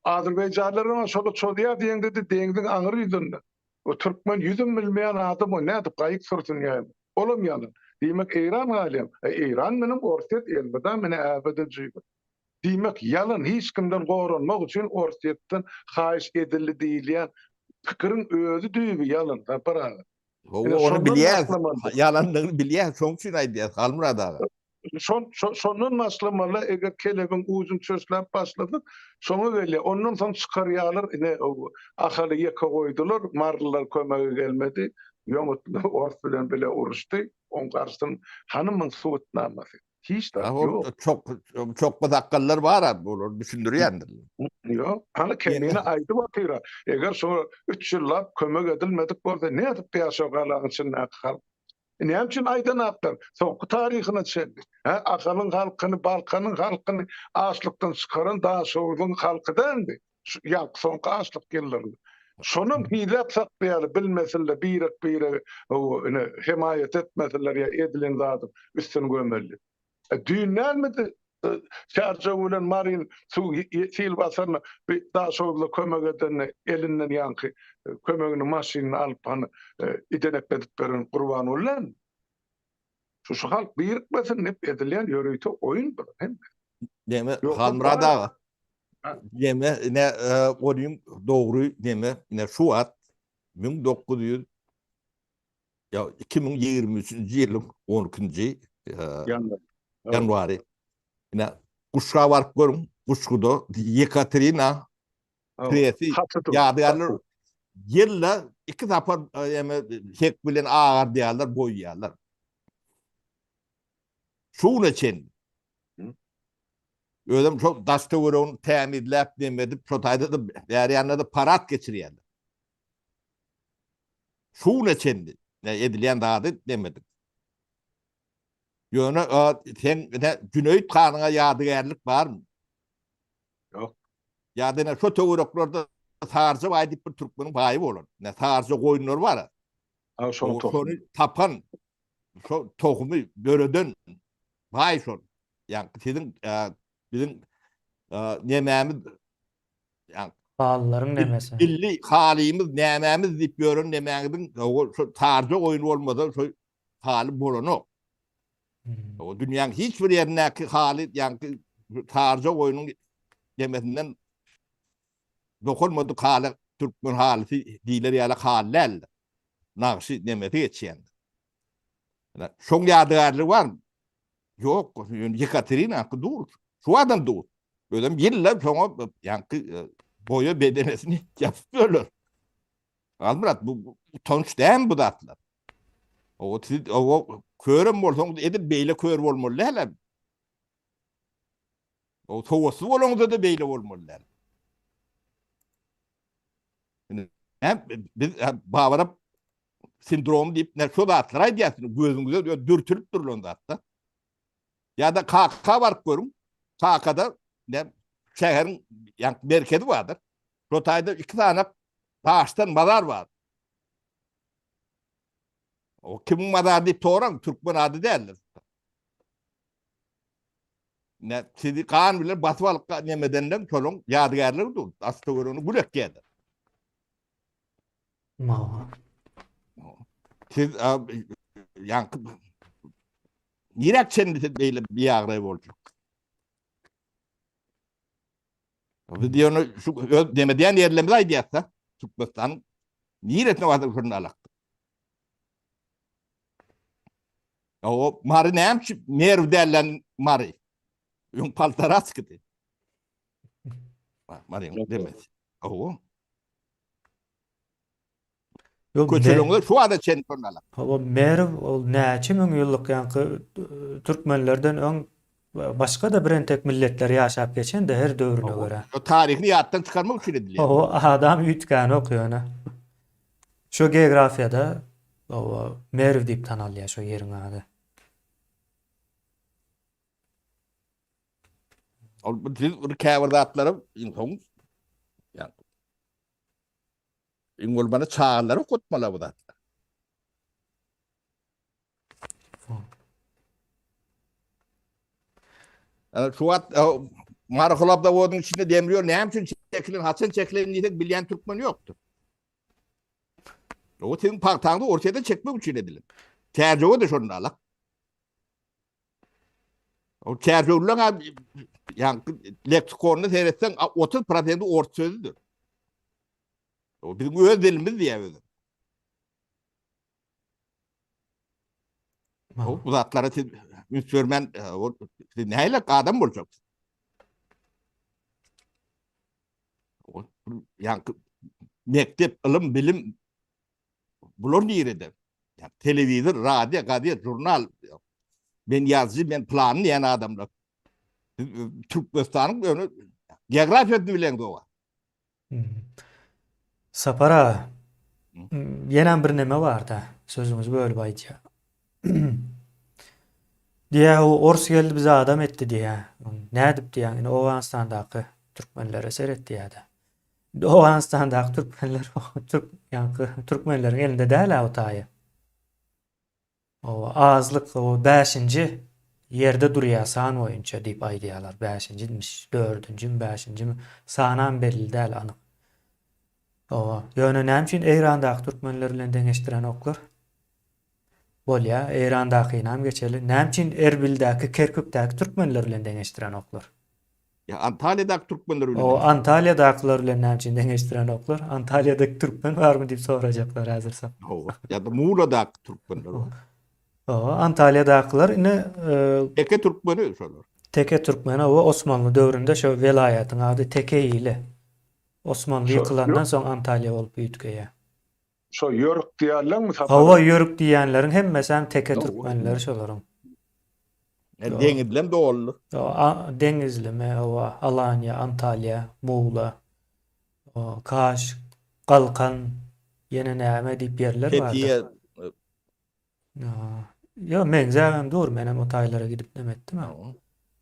Azerbaýjanlylar şol çodýa diýende de deňiziň aňyry ýüzünde. O Türkmen yüzüm bilmeyen adam o ne edip kayık sorsun yani. Oğlum yalan. Demek İran galim. İran benim orset elbada mene abedeci. Demek yalan hiç kimden gorunmak için orsetten haýyş edildi diýilýän pikirin özü düýbi yalan. Tapara. Onu bilýär. Yalanlygyny bilýär. Şoň üçin aýdýar. Galmur adaga. Şonun maslamalı eger kelebin uzun çözlep başladık. Şonu belli. Ondan sonra çıkaryalar ne ahaly ýeka goýdular. Marlylar kömege gelmedi. Ýomutly ors bilen bile uruşdy. On garşyn hanymyň suwutnamasy. Hiç de ýok. Çok bazakkallar bar bolar düşündürýändir. Ýok. Hany kendine aýdyp otyra. Eger şo 3 ýyllap kömek edilmedik bolsa ne edip ýaşap galagyň üçin nakal. Ne için aydan aktar? Soňky taryhyna çeldi. Akalyň halkyny, Balkanyň halkyny açlykdan çykaran daha soňky halkydandy. Ýa soňky açlyk ýyllarynda. Şonun hiýlep saklaýaly bilmeseler, birek himayet etmeseler ýa edilen zady üstüne gömelli. Düýnälmidi? Şarja bilen marin su sil basarna bir daha sonra kömek eden elinden yankı kömegini maşinini alıp hani itenek edip veren kurban olan şu halk birikmesin hep edilen yörüyte oyun bu. Deme Yok, Halmurad ağa. Ha. Deme ne oyun doğru deme ne şu at 1900 ya 2023 yılın 12. Yanlar. Yanvari. Ne kuşa var görüm kuşkuda Yekaterina Kriyeti yağdırlar yılla iki defa hek bilen ağır diyorlar boyuyorlar. Şunu için öyle çok dastavronu teminlep demedi protayda da yani yanında da parat geçiriyorlar. Şunu için ne edilen daha da demedik. Yöne sen ne Cüneyt Kağan'a yadigarlık var mı? Yok. Ya da ne şu tavıroklarda tarzı var deyip bir Türkmenin payı olur. Ne tarzı koyunlar var ya. Ha son O sonu tapan şu tohumu börödön pay son. Yani sizin bizim yemeğimiz yani Bağlıların demesi. illi halimiz nememiz deyip görün nemeğimizin şu tarzı oyun olmadan şu hali bolonu. O dünyanın hiçbir yerindeki hali yani tarzı oyunun yemesinden dokunmadı hali Türkmen hali diler ya haller. Nakşı demeti geçiyen. Şon yadigarlığı var mı? Yok. Yekaterina dur. Şu adam dur. Böyle yıllar sonra yani boya bedenesini yapıyorlar. Almurat bu utanç değil mi bu da atlar? O körüm olsan edip beyle kör olmalı hele. O soğusu olunca da beyle olmalı hele. Hem biz bağırıp sindrom deyip ne şu da atlar ay diyorsun gözünüzde dürtülüp durur onda hatta. Ya da KK var görüm. KK'da ne şehrin yani merkezi vardır. Rotayda 2 tane taştan madar var. O kimin madar deyip doğran Türkmen adı değildir. Ne sizi kan bilir batvalık nemedenden çolun yadigarlığı dur. Aslında onu gülek geldi. Siz yani Irak kendisi böyle bir yağrayı olacak. Videonu şu demediğin yerlerimiz aydı yatsa. Türkmenistan'ın niretine vardı şunun alaktı. O mari neyim ki merv derlen mari. Yung paltara sıkıntı. Mari demez. O. Köçülüğünü şu anda çen şunun alaktı. O merv ol näçe müň ýyllyk ýanky türkmenlerden öň başga da birentek milletler ýaşap geçen de her döwrüne görä. O tarihini yattan çıkarmak için ediliyor. O adam üýtgän okuýana. Şu geografiýada o merv diýip tanalýar şu ýeriň ady. O bir käwirde atlarım insan yani İngolmanı çağırları kutmalı bu da. Yani şu an Marhulab'da onun içinde demliyor. Ne için çekilen, Hasan çekilen niyetek bilen Türkmen yoktu. O senin partağında ortaya çekmek için edilir. Tercihı da şunun alak. O tercihler yani leksikonunu seyretsen 30% orta sözüdür. O bizim öz dilimiz diye öyle. O bu zatlara siz Müslüman neyle adam olacaksın? Yani mektep, ilim, bilim bulur niyirede. Yani televizyon, radyo, gazete, jurnal. Ben yazıcı, ben planlı yani adamlar. Türkmenistan'ın böyle geografya bilen de o var. Sapara. Yenen bir neme var da sözümüz böyle bayca. Diye o Ors geldi bize adam etti diye. Ne edip diye yani Oğuzhanistan'daki Türkmenlere seyretti ya da. Oğuzhanistan'daki Türkmenler Türkmenlerin elinde değil o tayı. O ağızlık o 5. yerde durýar san boýunça diýip aýdýarlar. 5-nji, 4-nji, 5-nji sanan belli däl anyk. Owa, ýöne näme üçin Eýrandaky türkmenler bilen deňeşdiren oklar? Bolýa, Eýrandakynam geçeli. Näme üçin Erbildäki, Kerkükdäki türkmenler bilen deňeşdiren oklar? Ya Antalya'daki Türkmenler öyle. O Antalya'dakylar bilen näme üçin deňeşdiren oklar? Antalya'daky türkmen barmy diýip sorajaklar häzirse. Ya da Muğla'daki Türkmenler var. O Antalya'dakylar ine Eke Türkmeni şolar. Teke Türkmeni o Osmanlı döwründe şo welaýatyň ady Teke ile. Osmanlı Şo- ýykylandan soň Antalya bolup büýtgeýär. Şo yörük diýerler mi? Hawa yörük diýenleriň hemmesi hem Teke No, türkmenleri şolaryň. Yani deňizlem doğullu. O Deňizlime, o Alanya, Antalya, Muğla, o Kaş, Kalkan, ýene näme diýip ýerler bar. Fethiye Yo men zägem dur menem o taýlara gidip demetdim.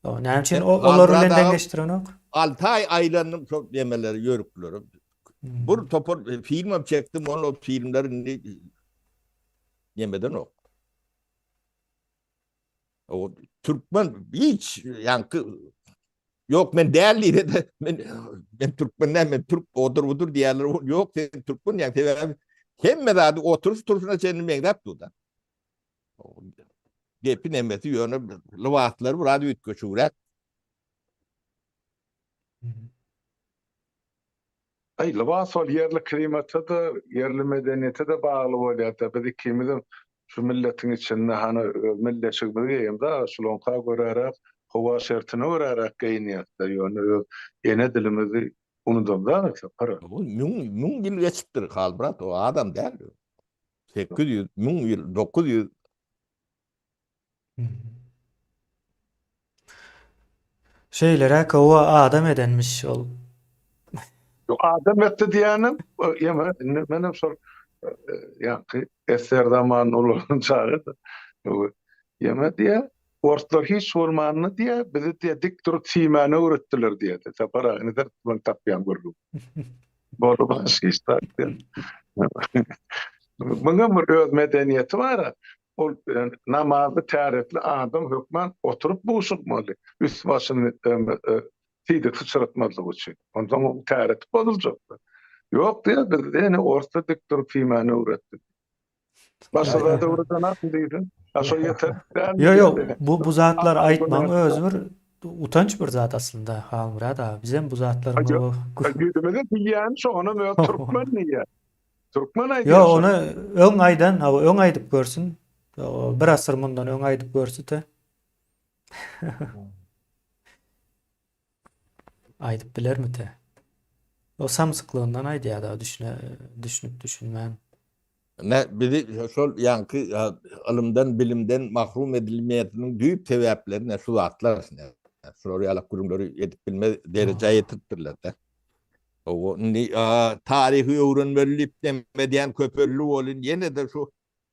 O näme üçin Ben olar bilen Albrada- deňeşdiren ok? Altay aylarının çok yemeleri, yörükleri. Bu topor film çektim, o filmlerin yemeden o. O Türkmen hiç yankı yok, ben değerli de ben Türkmen'den, ben Türk odur diğerleri yok, sen Türkmen yani hem de oturuşuna çenilmeyen raptu da. Gepin emeti yönü lıvatları radyo ütköçüğüret. Ay, libas ol yerli klimata da, yerli medeniyete de bağlı bolýar. Biz ikimizin şu milletin içinde hani milletçilik diýelim da, şulonka görerek, howa şertine görerek geýnýär. Ýöne ene dilimizi unudum da. Para. Mün yıl geçiptir kalbrat, o adam değil. 800, mün yıl, 900. Şeylere o adam edenmiş ol. Yo, adam etti diýenim, ýeme, menem sor ýa-ni eser zaman ulan çağı. Ýeme diýe, ortlar hiç sormanyny diýe, bizi diýe dik durup tiýmäni öwretdiler diýe. Separa, ne der ben tapýan görgüm. Bolu baş işte. Buna bir öz medeniyeti var. O namazı täretli adam hükmen oturup buğuşukmalı. Üst başını tiydi sıçratmalı için. Ondan o täret bozulacaktı. Yok diye biz yani orta dik durup imanı öğrettik. Başka da oradan nasıl diydin? Aşağı yeter. Yo bu zatlar aýtmaň özü bir utanç bir zat aslında Halmurad abi. Bizem bu zatlar Yo. Güdümede diyen şu ona mı Türkmen niye? Türkmen aydı. Yo onu öň aýdan, hawa öň aýdyp görsün. Bir asır mundan öň aýdyp görsüte. Aýdyp bilermidi? O samsyklygyndan aýdýar da düşünüp düşünmän. Ne bizi şol yankı alımdan bilimden mahrum edilmeyetinin düýüp sebäpleri ne şu zatlar ne şuraya kurumları yetip bilme dereceye yetirtirler de. O ni tarihi öwrenmelip demediýän köpörlü bolun ýene de şu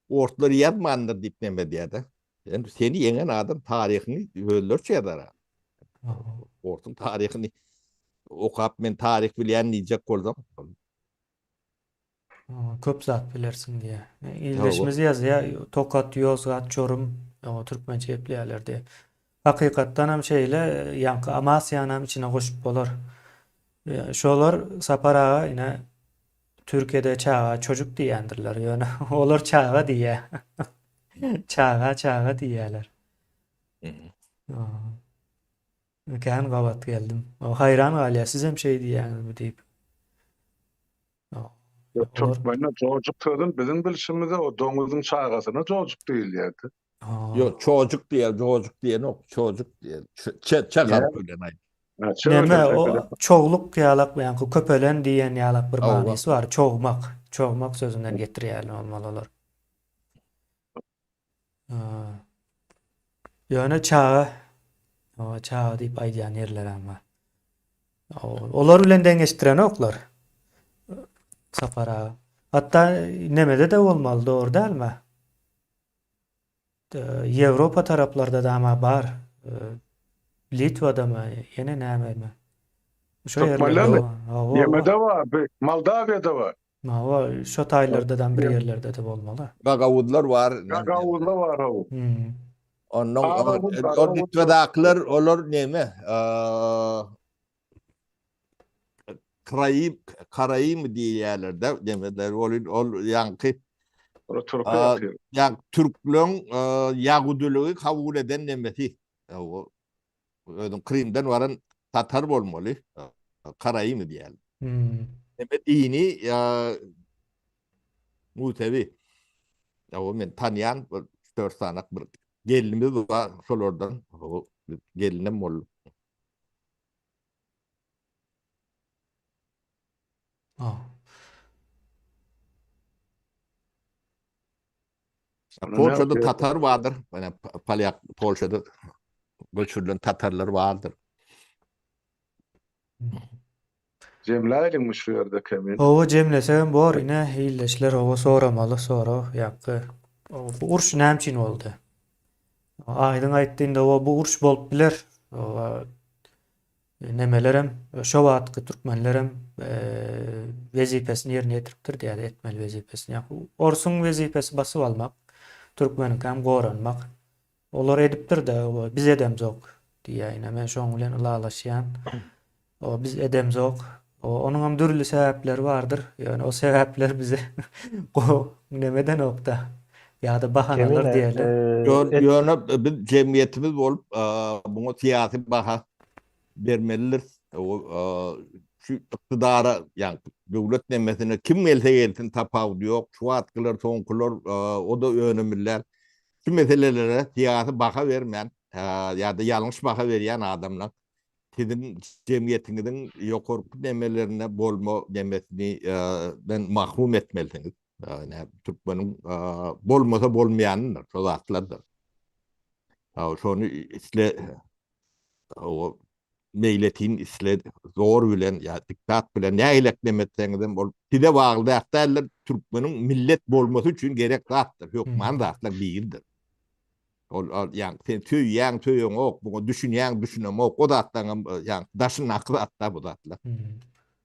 ortları ýazmandyr diýip demediýär de. Yani seni ýenen adam tarihini öldürçe ýazar. Ortun tarihini okap men tarih bilýän diýjek boldum. Köp zat bilersin diye. İlleşmez ýazýar, Tokat, Yozgat, Çorum, o türkmençe epleýärler diye. Hakykatdan hem şeyle yankı Amasyany hem içine goşup bolar. Şolar saparaga ine Türkiýede çağa çocuk diýendirler. Ýöne olar çağa diýe. Çağa diýerler. Kan gabat geldim. O hayran galýar. Siz hem şey diýäňizmi diýip. Türkmenle çocuk tadın bizim bilişimizde o domuzun çağasına çocuk diýilýärdi. Yok çocuk diye nok çocuk diye çakar böyle nay. Neme o çoğluk ýalak ýa-ni köpelen diýen ýalak bir manysy bar. Çoğmak sözünden getirýärler olmaly olar. Ýöne çağa diýip aýdýan ýerler ama. Olar bilen deňeşdiren oklar. Sapara. Hatta nemede de olmalı, doğru değil mi? Avrupa taraflarda da ama var. Litva'da mı? Yine neme mi? Yemede var, Moldavya'da var. Şu taylarda da bir yerlerde de olmalı. Gagavudlar var. Gagavuzda var o. Onun Arabın o litvadaklar olur neme? Karayı mı diyorlar da demeler ol yankı Türkiye yapıyor. yani Türklüğün Yahuduluğu kabul eden nemeti. O Kırım'dan varan Tatar olmalı. Karayı mı diyelim. Demet dini mutevi. Ya o men tanıyan 4 sanak bir gelinimiz var şolordan. O gelinim ol. Sana ne Polşa'da yapıyor? Tatar vardır. Yani Polyak Polşa'da göçürülen Tatarlar vardır. Cemla'yla şu yerde kemin. Owa jemlesem bor ine hilleşler owa soramaly sora ýaky. Bu urş näçin boldy? Aýdyň aýtdynda owa bu urş bolup biler. Owa nemelerem şo wagtky türkmenlerem wezipesini ýerine ýetiripdir diýär etmeli wezipesini. Orsuň wezipesi basyp almak, türkmeniň hem goranmak. Olar edipdir-de biz edemzok diýär. Men şoň bilen ylalaşýan. O biz edemzok. Onun hem dürlü sebepleri vardır. Yani o sebepler bize nemeden okta ya da bahanalar Kemine, diyelim. Yönü bir cemiyetimiz olup bunu siyasi baha vermelidir. Şu iktidara yani devlet nemesine kim else gelsin tapağı yok. Şu atkılar, sonkular o da önemliler. Şu meselelere siyasi baha vermeyen ya da yanlış baha veren adamlar sizin cemiyetinizin yokorku demelerine bolma demesini ben mahrum etmelisiniz. Yani Türkmenin bolmasa bolmayanlar, o zatlardır. Şonu isle o meyletin isle zor bilen ya diktat bilen ne eylek demetseniz bol size bağlı derler Türkmenin millet bolması için gerek zattır. Yok man zatlar değildir. Yani sen tüyün ok, bunu düşünem ok, o da atlan yani daşın aklı atta bu da atla.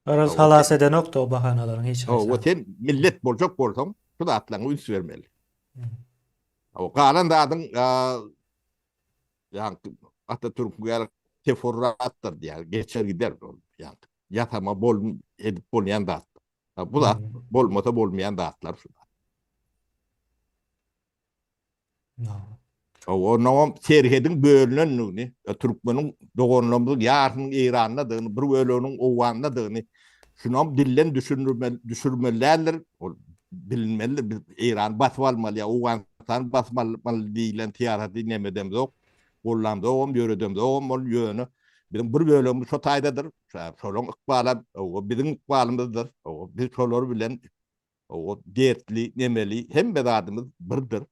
Araz halas eden okta o bahanaların hiç O haysan. sen millet bolcak bolsan, şu da atlan üns vermeli. O kalan da adın yani Atatürk'ün teferruattır diye geçer gider yani yatama bol edip bolmayan da attı. Bu da bolmasa bolmayan da atlar şu da. O nom serhedin bölünen nuni Türkmenin doğanlamı yarın İran'da dığını bir bölünün owan'da dığını şunom dillen düşürmelerler bilinmelidir biz İran basmalmalı ya owan'tan basmalmalı diyen tiyaratı nemedem yok Hollanda'da o yöredemde o yönü bizim bir bölümü şu taydadır şolun ikbala o bizim ikbalımızdır o biz şoları bilen o dertli nemeli hem bedadımız birdir.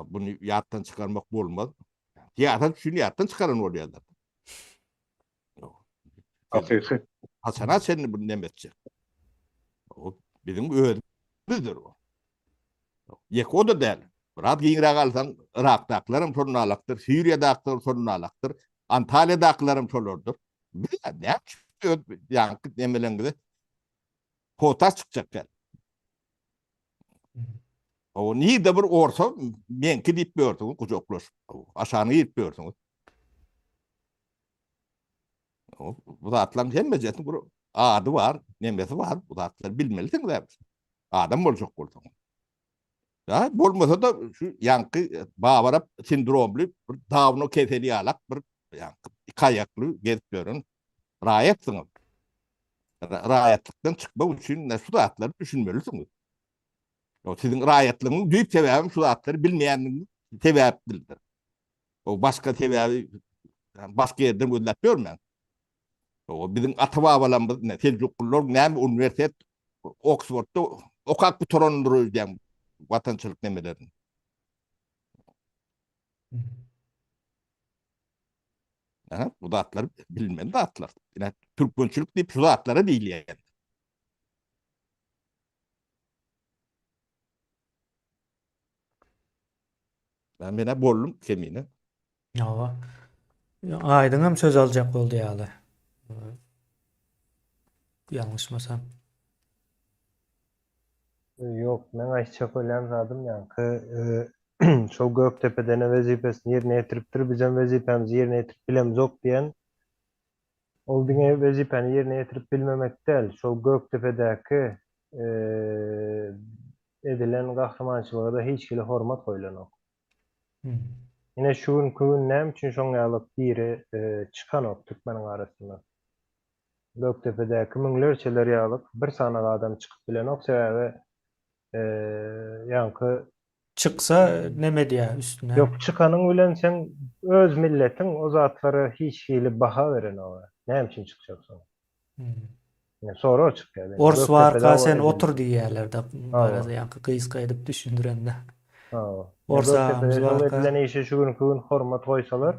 Bunu yattan çıkarmak olmaz. Yattan şunu yattan çıkaran oluyor da. Hakiki. Hasan sen bunu demetecek. O bizim ödümüzdür o. Yek o da değil. Murat giyinrek alsan Irak'taklarım sorun alaktır. Suriye'daklarım sorun alaktır. Antalya'daklarım sorundur. Bir de ne yapıyor? Yani demelen gibi. Potas çıkacak yani. O niye de bir orsa menki ditmiyorsunuz kucaklar. Aşağını gitmiyorsunuz. Bu zatlar hemmejetin bu adı var, nemesi var. Bu zatlar bilmelisin de. Adam olacak olsun. Ya bolmasa da şu yankı bağırıp sindromlu bir davno keseli alak bir yankı kayaklı gezip rayatsınız. Rayatlıktan çıkmak için ne şu zatları düşünmelisiniz. O sizin rayatlığınız büyük sebebi şu zatları bilmeyeniniz sebeptir. O başka sebebi başka yerden uzatmıyorum ben. O bizim atababalarımız ne Selçuklular ne üniversite Oxford'da okak bir torondur yani vatandaşlık nemelerini. Yani bu da atlar bilinmeli de atlar. Yani Türkmençilik deyip şu da atlara değil yani. Ben bana bollum kemiğini. Ya. Aydın hem söz alacak oldu ýaly. Yanlışmasam. Yok, men aýtjak bolýan zadym ýanky şol Göktepe'den wezipesini yerine getiripdir, bizim wezipemizi yerine getirip bilemiz ok diyen, ol diňe wezipeni yerine getirip bilmemek däl, şol Göktepe'däki edilen gahrymançylyga da hiç kile hormat goýulanok. Hmm. Ine şu gün näme üçin şoňalyk biri çıkanok Türkmeniň arasynda. Göktepe'däki müňlerçeler ýalyk bir sanaga adam çykyp bilenok sebäbi ýanky Çıksa neme diýär üstüne? yok çykanyň bilen sen öz milletiň o zatlary hiç hili baha beren olar. Näme üçin çykjaksyň? Hmm. Ine sonra o çykýar. Ors var Göktepe'de o sen edildi. otur diýerler da Aa. barada ýanky kıyıska edip düşündürende. Aa. Orsa Göktepe'de ağamız var şol ka. edilen işe şu gün hormat goýsalar,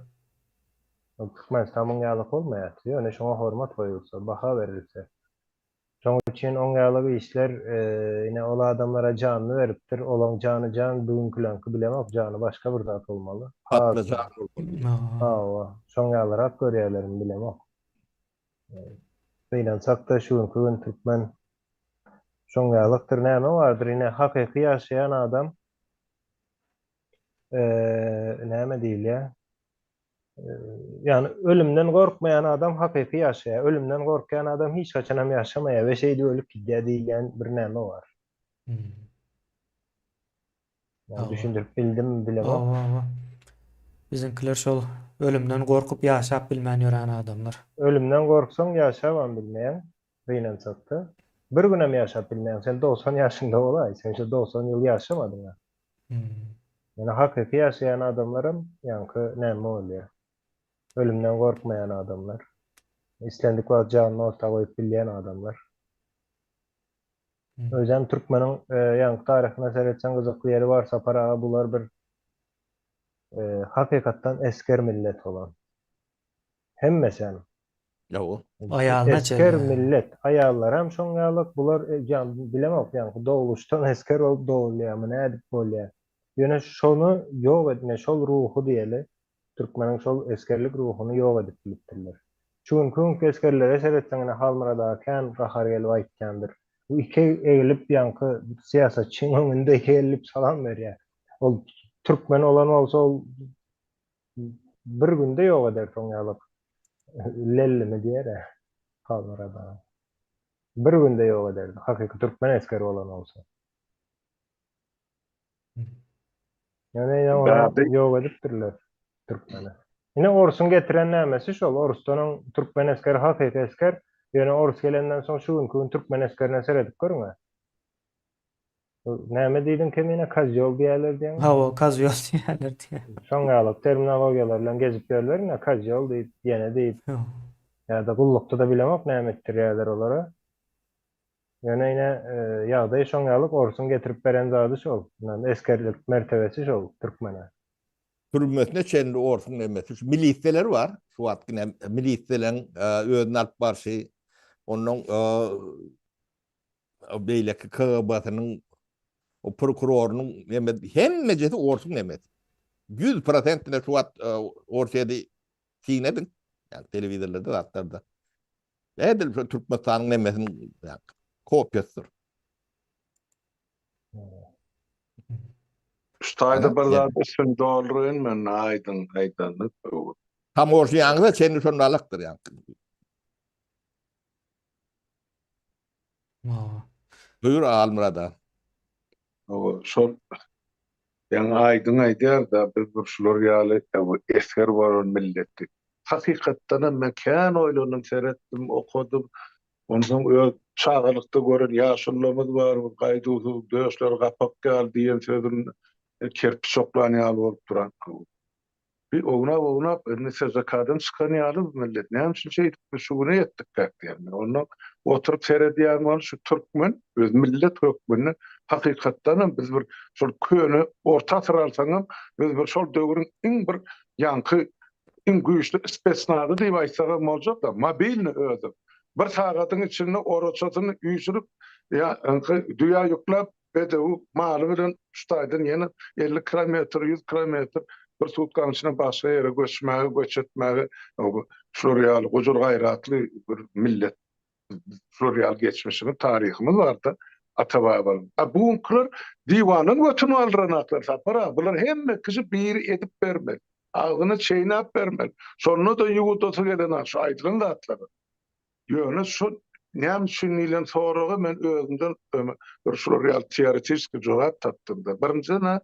Türkmenistan'ın ýalyk bolmaýar. Ýöne şoňa hormat goýulsa, baha berilse. Şoň üçin oňňalyk işler ine ol adamlara janyny beripdir. Olaň jany jan bugünkülenki bilemok, jany başga bir zat bolmaly. Patlıcan. Aa. Şoňňalar hak görýärlerini bilemok. Beýlençakda şu gün Türkmen şoňňalykdyr näme bardyr ine hakyky ýaşaýan adam näme diýilýär? Yani ölümden gorkmayan adam hakyky ýaşaýar. Ölümden gorkyan adam hiç haçanam ýaşamaýar we şeýdi ölüp gidýär diýilýän bir näme bar. Hmm. Yani Aa. düşündirip bildim bilemok. Aa. Bizimkiler şol ölümden gorkup ýaşap bilmän ýören adamlar. Ölümden gorksaň ýaşaban bilmeýän beýlençakda. Bir günem ýaşap bilmeýän sen 90 ýaşynda bolaý, sen şu 90 ýyl ýaşamadyň. Hmm. Yani hakyky ýaşaýan adamlarym ýanky näme bolýar? Ölümden gorkmayan adamlar. İslendik we janyny ortaga goýup bilýän adamlar. Hmm. Özem Türkmeniň ýanky taryhyna seretsen gyzykly ýeri barsa paraga bular bir hakykatdan esker millet bolan. Hemmesen Yo. Aýalyna esker çelýär. millet, aýallar hem şoňňalyk bular bilemok ýanky doğuluşdan esker bolup doğulýarmy, nädip bolýar. Ýöne şonu ýok etme, şol ruhu diýeli. Türkmeniň şol eskerlik ruhuny ýok edip bilipdirler. Çünkü eskerlere seretsen halmyrada kän gahar gelip aýtjandyr. Bu iki eýilip ýanky siýasatçyň öňünde eýilip salam berýär. Ol Türkmen olan bolsa ol bir günde ýok eder şoňňalyk. Lellimi diýer halmyrada. Bir günde ýok ederdi. Hakyky Türkmen eskeri olan bolsa. Yani ýok edipdirler Türkmeni. Ine Orsun getiren nämesi şol, Orustanyň Türkmen eskeri hakyky esker, ýöne Orus gelenden soň şu gün Türkmen eskerine seredip görüňe. Näme diýdin kemine kazýol diýerler diýen. Ha o kazýol diýerler diýär. Şoňňalyk terminologiýalar bilen gezip görlerine kazýol diýip, ýene diýip, ýa-da gullukda da bilemok näme etdirýärler olara. Ýöne ine ýagdaý şoňňalyk Orusun getirip beren zady şol. Eskerlik mertebesi şol Türkmene. Türkmenine çenli orsun emesi. Şu milisiyeler var. Şu atkine milisiyelerin özüne alıp barşy. Onun beýleki KGB'sinin o prokurorunun hemmejesi orsun emesi. 100% şu at orşedy çiğnedin. Yani televizörlerde de atlarda. Edil şu Türkmenistan'ın emesinin kopyasydyr. Ştaýda bir Evet. zat üstün doluryn men aýdyn. Tam orşy ýangyda çenli şonalykdyr yani. Aa. Buyur Almyrada. O şol ýa-ni aýdyn da biz şular ýaly esker bolan milletdi. Hakykatdan mekan oýlanyp seretdim, okudum. Ondan öz çağlykda gören ýaşullarymyz bar, gaýdyw döşler gapak gal diýen sözün kerpiç çoklan ýaly bolup duran. Bir ogna nese zakadan çykan ýaly millet. Näme üçin şeýdip şu güne ýetdik diýen. Ondan oturup seredýän bol şu Türkmen öz millet hökmüni hakykatdan biz bir şol köni orta sıralsaňam biz bir şol döwrüň iň bir ýanky iň güýçli spesnady diýip aýtsaga boljak da mobilni özü. Bir sagatyň içinde oroçasyny üýsürüp düýä ýoklap bedew maly bilen ştaýdan ýene 50 kilometr 100 kilometr bir sutkaň içinde başga ýere göçetmäge şular ýaly gojul gaýratly bir millet şular ýaly geçmişimiz taryhymyz bar da Ata-babalar. Buňkular diwanın götünü alranaklar sapara. Bular hemme kişi bir edip bermel. Ağzını çeynap bermel. Sonra da ýuwdata gelen aşy aýdylan zatlary. Ýöne şu näme şunilen soragy men özümden bir şu real teoretik jogap tapdym-da. Birinji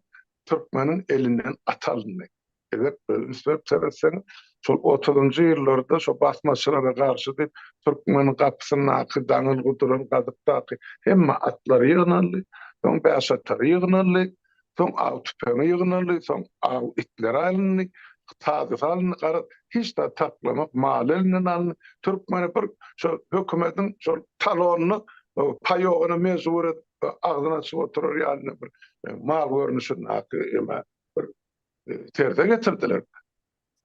Türkmenin elinden atalmy. Evet, üstep seretsen şol 30-njy ýyllarda şo basmaçylara garşy diýip Türkmenin gapysyny aky daňyl guduran gadykdaky hemme atlary ýygnanly, soň bäşatlary ýygnanly, soň aw tüpeni ýygnanly, soň aw itler alınly, taýy alınly, hiç de taklamak mal elinden alınly. Türkmeni bir şo hökümetiň şol talonyny paýogyna mezur edip agzyna çykyp oturar ýalyny bir mal görnüşini aky ema terde getirdiler.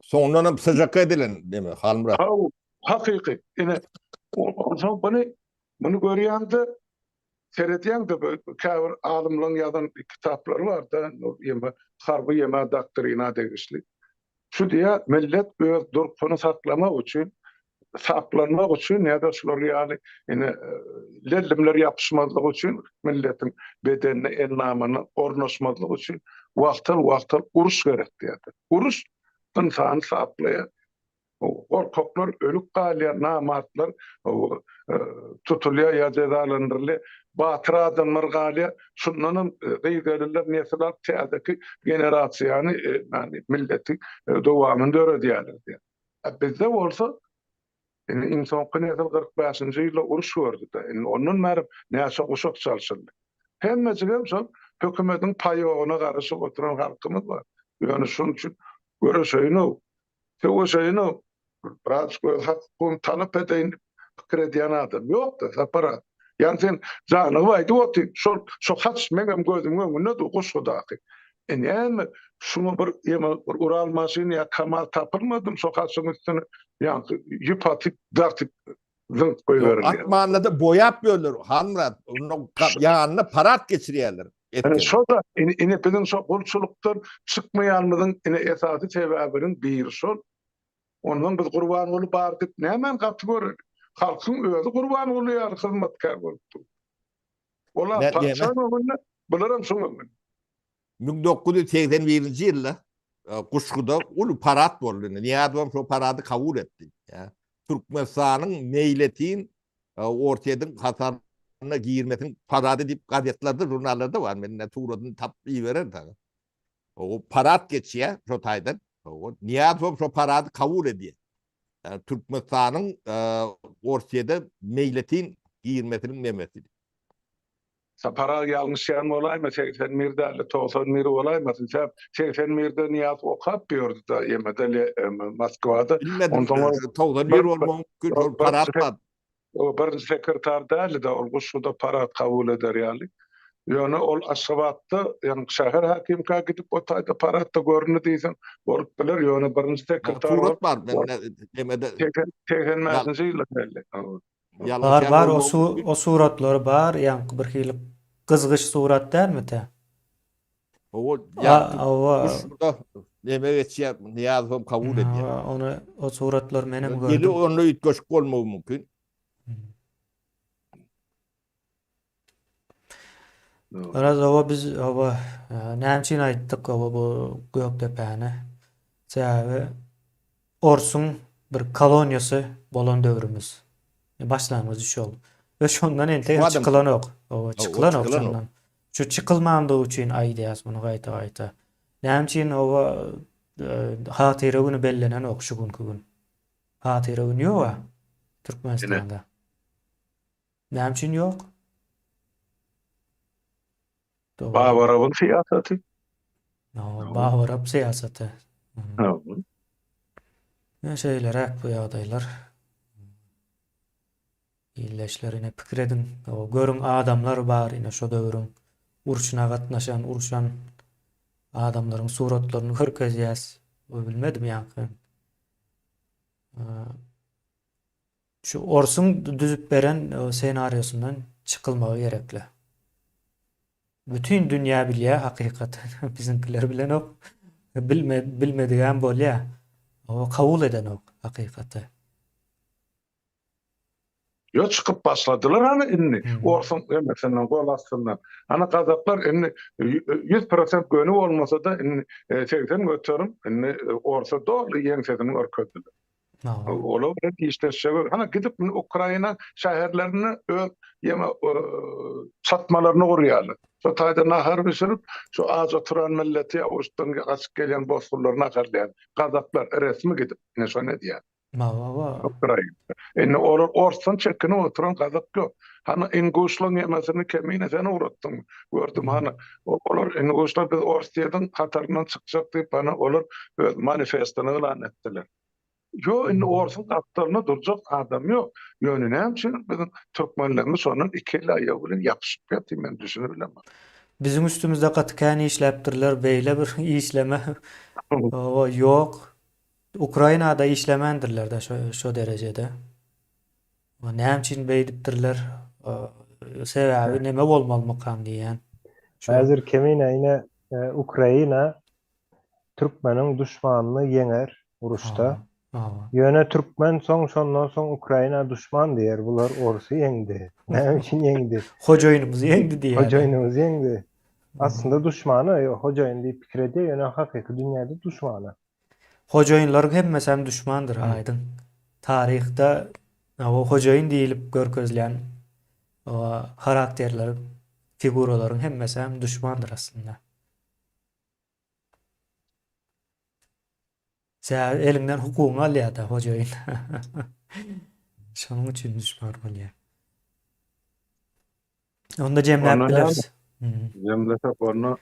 Sonradan sıcak edilen değil mi Halmurat? Hakiki. Yine onu bunu görýände seretýände käbir alymlaryň ýazan kitaplary bar da ýema harby ýema doktrina degisli. Şu diýe millet öz durpuny saklamak üçin saklanmak üçin näde şular ýaly ine lellimler ýapyşmazlyk üçin milletin bedenine ennamyny ornaşmazlyk üçin wagtal uruş gerek diýdi. Uruş insan saplaýar. Korkaklar ölük galýar, namatlar tutulýar ýa-jazalandyrly, batyr adamlar galýar. Şundan gyýgarlylar nesler täzeki generasiýany ýani milleti dowamynda öredýärler. Bizde bolsa insan näsel 45-nji ýylda uruş gördü da. Ondan merip näçe uşak çalşyldy. Hemmejigem şol hökümetiň paýogyna garaşy oturan halkymyz bar. Ýöne şoň üçin göreşeýini, teoşeýini Bratskoy hakkın talep edeyin pikir ediyen adam yok da sapara. Yani sen canı vaydı oti şu haç menem gözüm önüne de koşudaki. Yani şunu bir Ural maşini ya kamal tapılmadım şu haçın üstüne yani yüpatik dartık zınt koyuverir. Atmanla da boyap bölür Halmurat. Onun yanına parat geçiriyorlar. Yani şu da ine bizim şu bolçuluktan çıkmayanlığın ine esası sebebinin bir şu. Ondan biz kurban olup bardyk. Nämen gapy görür? Halkyň özü kurban bolýar, hyzmatkar bolupdy. Olar paçan ogunda bularam şoňa. 1981-nji ýylda Kuşkuda ulu parat boldy. Niýadym şu parady kabul etdi. Ya. Türkmenistanyň meýletin ortaýadan hatarına giýirmetin parady diýip gazetlarda, jurnallarda bar. Men tuğradan tapy berer da. O parat geçýär şu taýdan. Niýadym şu parady kabul edýär. Türkmenistanyň ortaýada meýletin giýirmetiniň nemesi. Sapara ýalňyş ýan bolaýmy? 81-de 91 bolaýmy? 81-de niýat okap ýördi da ýemedeli Moskwada. Ondan 91 bolmagy mümkin parat bar. O birinji sekretar däl da ol şurada parat kabul eder ýaly. Ýöne ol Aşgabatda ýani şäher hakimka gidip o taýda paratda görünýär diýsen, bolup biler ýöne birinji sekretar Surat bar. Demede tegen mäsnji ýyly. Bar o suratlary bar, ýa-ni bir hili gyzgyç surat dälmi-de? o şurada neme geçýär, Niýazym kabul edýär. Onu o suratlar menem Geli gördüm. onu ýetgeşik bolmagy mümkin. Biraz biz näçin aýtdyk bu Gökdepäni. Sebäbi Orsun bir koloniýasy bolan döwrümüz. Başlangıç şol. Ve şondan ente çıkılan ok. O çıkılan ok şondan. Şu çıkılmandığı için aýdýas bunu gaýta. Näçin o hatyra güni bellenen ok şu günkü gün. Hatyra güni ýok Türkmenistanda. Näçin ýok? Bawarabın siýasaty. Bawarab siýasaty. Ne şeyler bu ýagdaýlar. İlleşlerine pikir edin. O görün adamlar bar ine şo döwrüň urşuna gatnaşan, urşan adamlaryň suratlaryny görkezýäs. O bilmedim ýa-ni. Şu Orsun düzüp beren o senaryosundan çıkılmagy gerekli. Bütün dünya bilýär hakykatyn. Bizimkiler bilen ok. Bilmedigen bolýar. O kabul eden ok hakykatı. Yo çıkıp başladılar hani inni. Hmm. Orsun mesela gol aslında. Hani Kazaklar inni 100% gönü olmasa da inni 80 götürüm inni orsa doğru yeňsesini örködüler. Hawa. Ola bir işleşe hani gidip Ukrayna şäherlerini yema satmalarını gurýarlar. Şu taýda nahar biçirip şu az oturan milleti Awustan gaçyp gelen bozgurlaryna garlaýar. Kazaklar resmi gidip ne şo ne diýär. Hawa. Ukrayna. Olar orsan çekini oturan Kazak yok. Hani Inguşlan yemesini kemine sen uğrattın. Gördüm hani olar Inguşlar biz Orstiyadan Katarından çıkacak deyip bana olar manifestini ilan ettiler. Yo inni orsun kaptarına duracak adam yok. Yönü ne için bizim Türkmenlerimiz sonun ikili ayağı bilen yapışıp yatayım ben düşünebilem. Bizim üstümüzde gatkany işläpdirler, beýle bir işleme o yok. Ukrainada işlemendirler de şu derecede. O näme üçin beýdipdirler? Sebäbi näme bolmalmykam diýen. Häzir kemine ine Ukraina Türkmenin düşmanını yeňer uruşda. Hawa. Ýöne Türkmen şondan soň Ukraina düşman diýer. Bular Orsy yeňdi. Näme üçin yeňdi? Hojoýunumuz ýeňdi diýär. Hojoýunumuz yeňdi. Aslında düşmanı hojoýun diýip pikir edýär, ýöne hakyky dünýäde düşmany. Hojoýunlaryň hemmesem düşmandyr aýdyn. Taryhda o hojoýun diýilip görkezlen o karakterler, figuralaryň hemmesem düşmandyr aslında. Sen elinden hukugyny alýar da hojoýun. Şonuň üçin düşman bolýar. Onda jemläp Onu bilersiz. Cemlete onu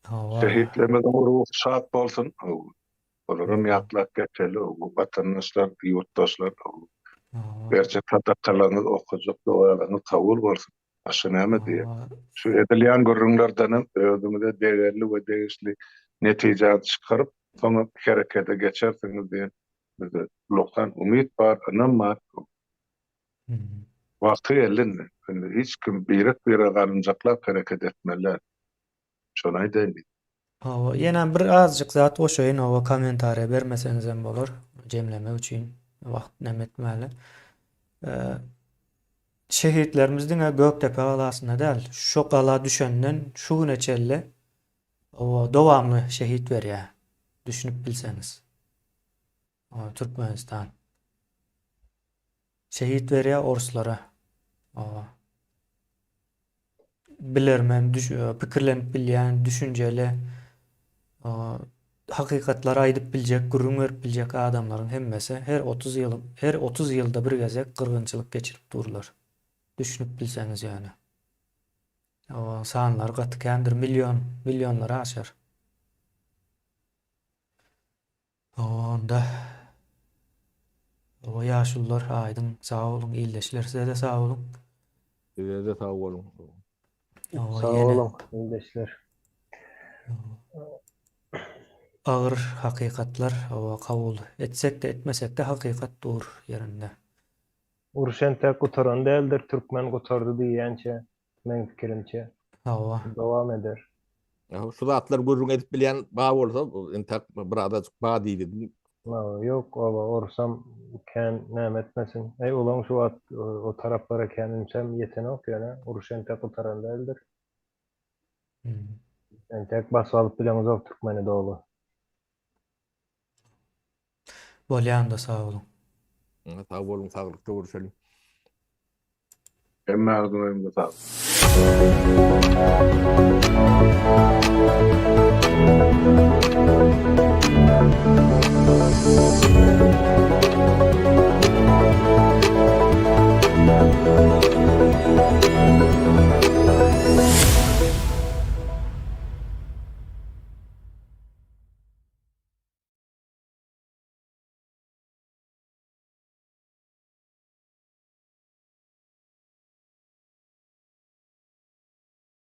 Hawa. şehitlemeden ruh saat bolsun. Olaram yatlak geçeli o vatandaşlar, yurttaşlar gerçek tadakkalarını okuyacak doğalarını kabul bolsun. Aşı näme diýer. Şu edilýän görüňlerden özüňizde değerli we değişli netice çıkarıp sonra harekete geçersiniz diýen bize lokan umit bar, anam bar. Wagty elinde. Hiç kim birek garynjaklap hareket etmeler. Şonu aýdaýyn. Hawa. Ýene bir azjyk zat oşoýun o kommentariýa bermeseňiz hem bolar. Jemleme üçin wagt nämetmäli. Şehitlerimizdiň Göktepe galasyna däl, şo gala düşenden şu güne çelle o dowamly şehit berýär. Düşünüp bilseňiz. O Türkmenistan. Şehit berýär orslara. O bilermen, pikirlenip bilýän, düşünjeli, hakykatlar aýdyp biljek, gurrun berip biljek adamlaryň hemmesi her 30 ýylda bir gezek kırgınçylyk geçirip durlar. Düşünüp bilseňiz ýani. O sanlar gatykändir, milyonlara aşar. Onda o ýaşullar aýdyn sag bolun, ýyldaşlar size de sag bolun. Size de sağ olun. Sağ olun, ýyldaşlar. Ağır hakykatlar o kabul etsek de etmesek de hakykat dur yerinde. Uruşentek gutaran däldir, Türkmen gutardy diýençe, men pikirimçe. Hawa. Dowam eder. Şu zatlar gurrun edip bilýän ba bolsa, entek bir adacık ba diýdi. Yok, orsam kän näme etmesin. Ulan şu o taraplara känimsem ýetenek ýöne Uruşentek gutaran däldir. Entek basy alyp bileňiz Türkmeni dolu. Bolýan-da sag bolun. Sağ olun, sağlıklı görüşelim. Emme arzularımda sağ olun.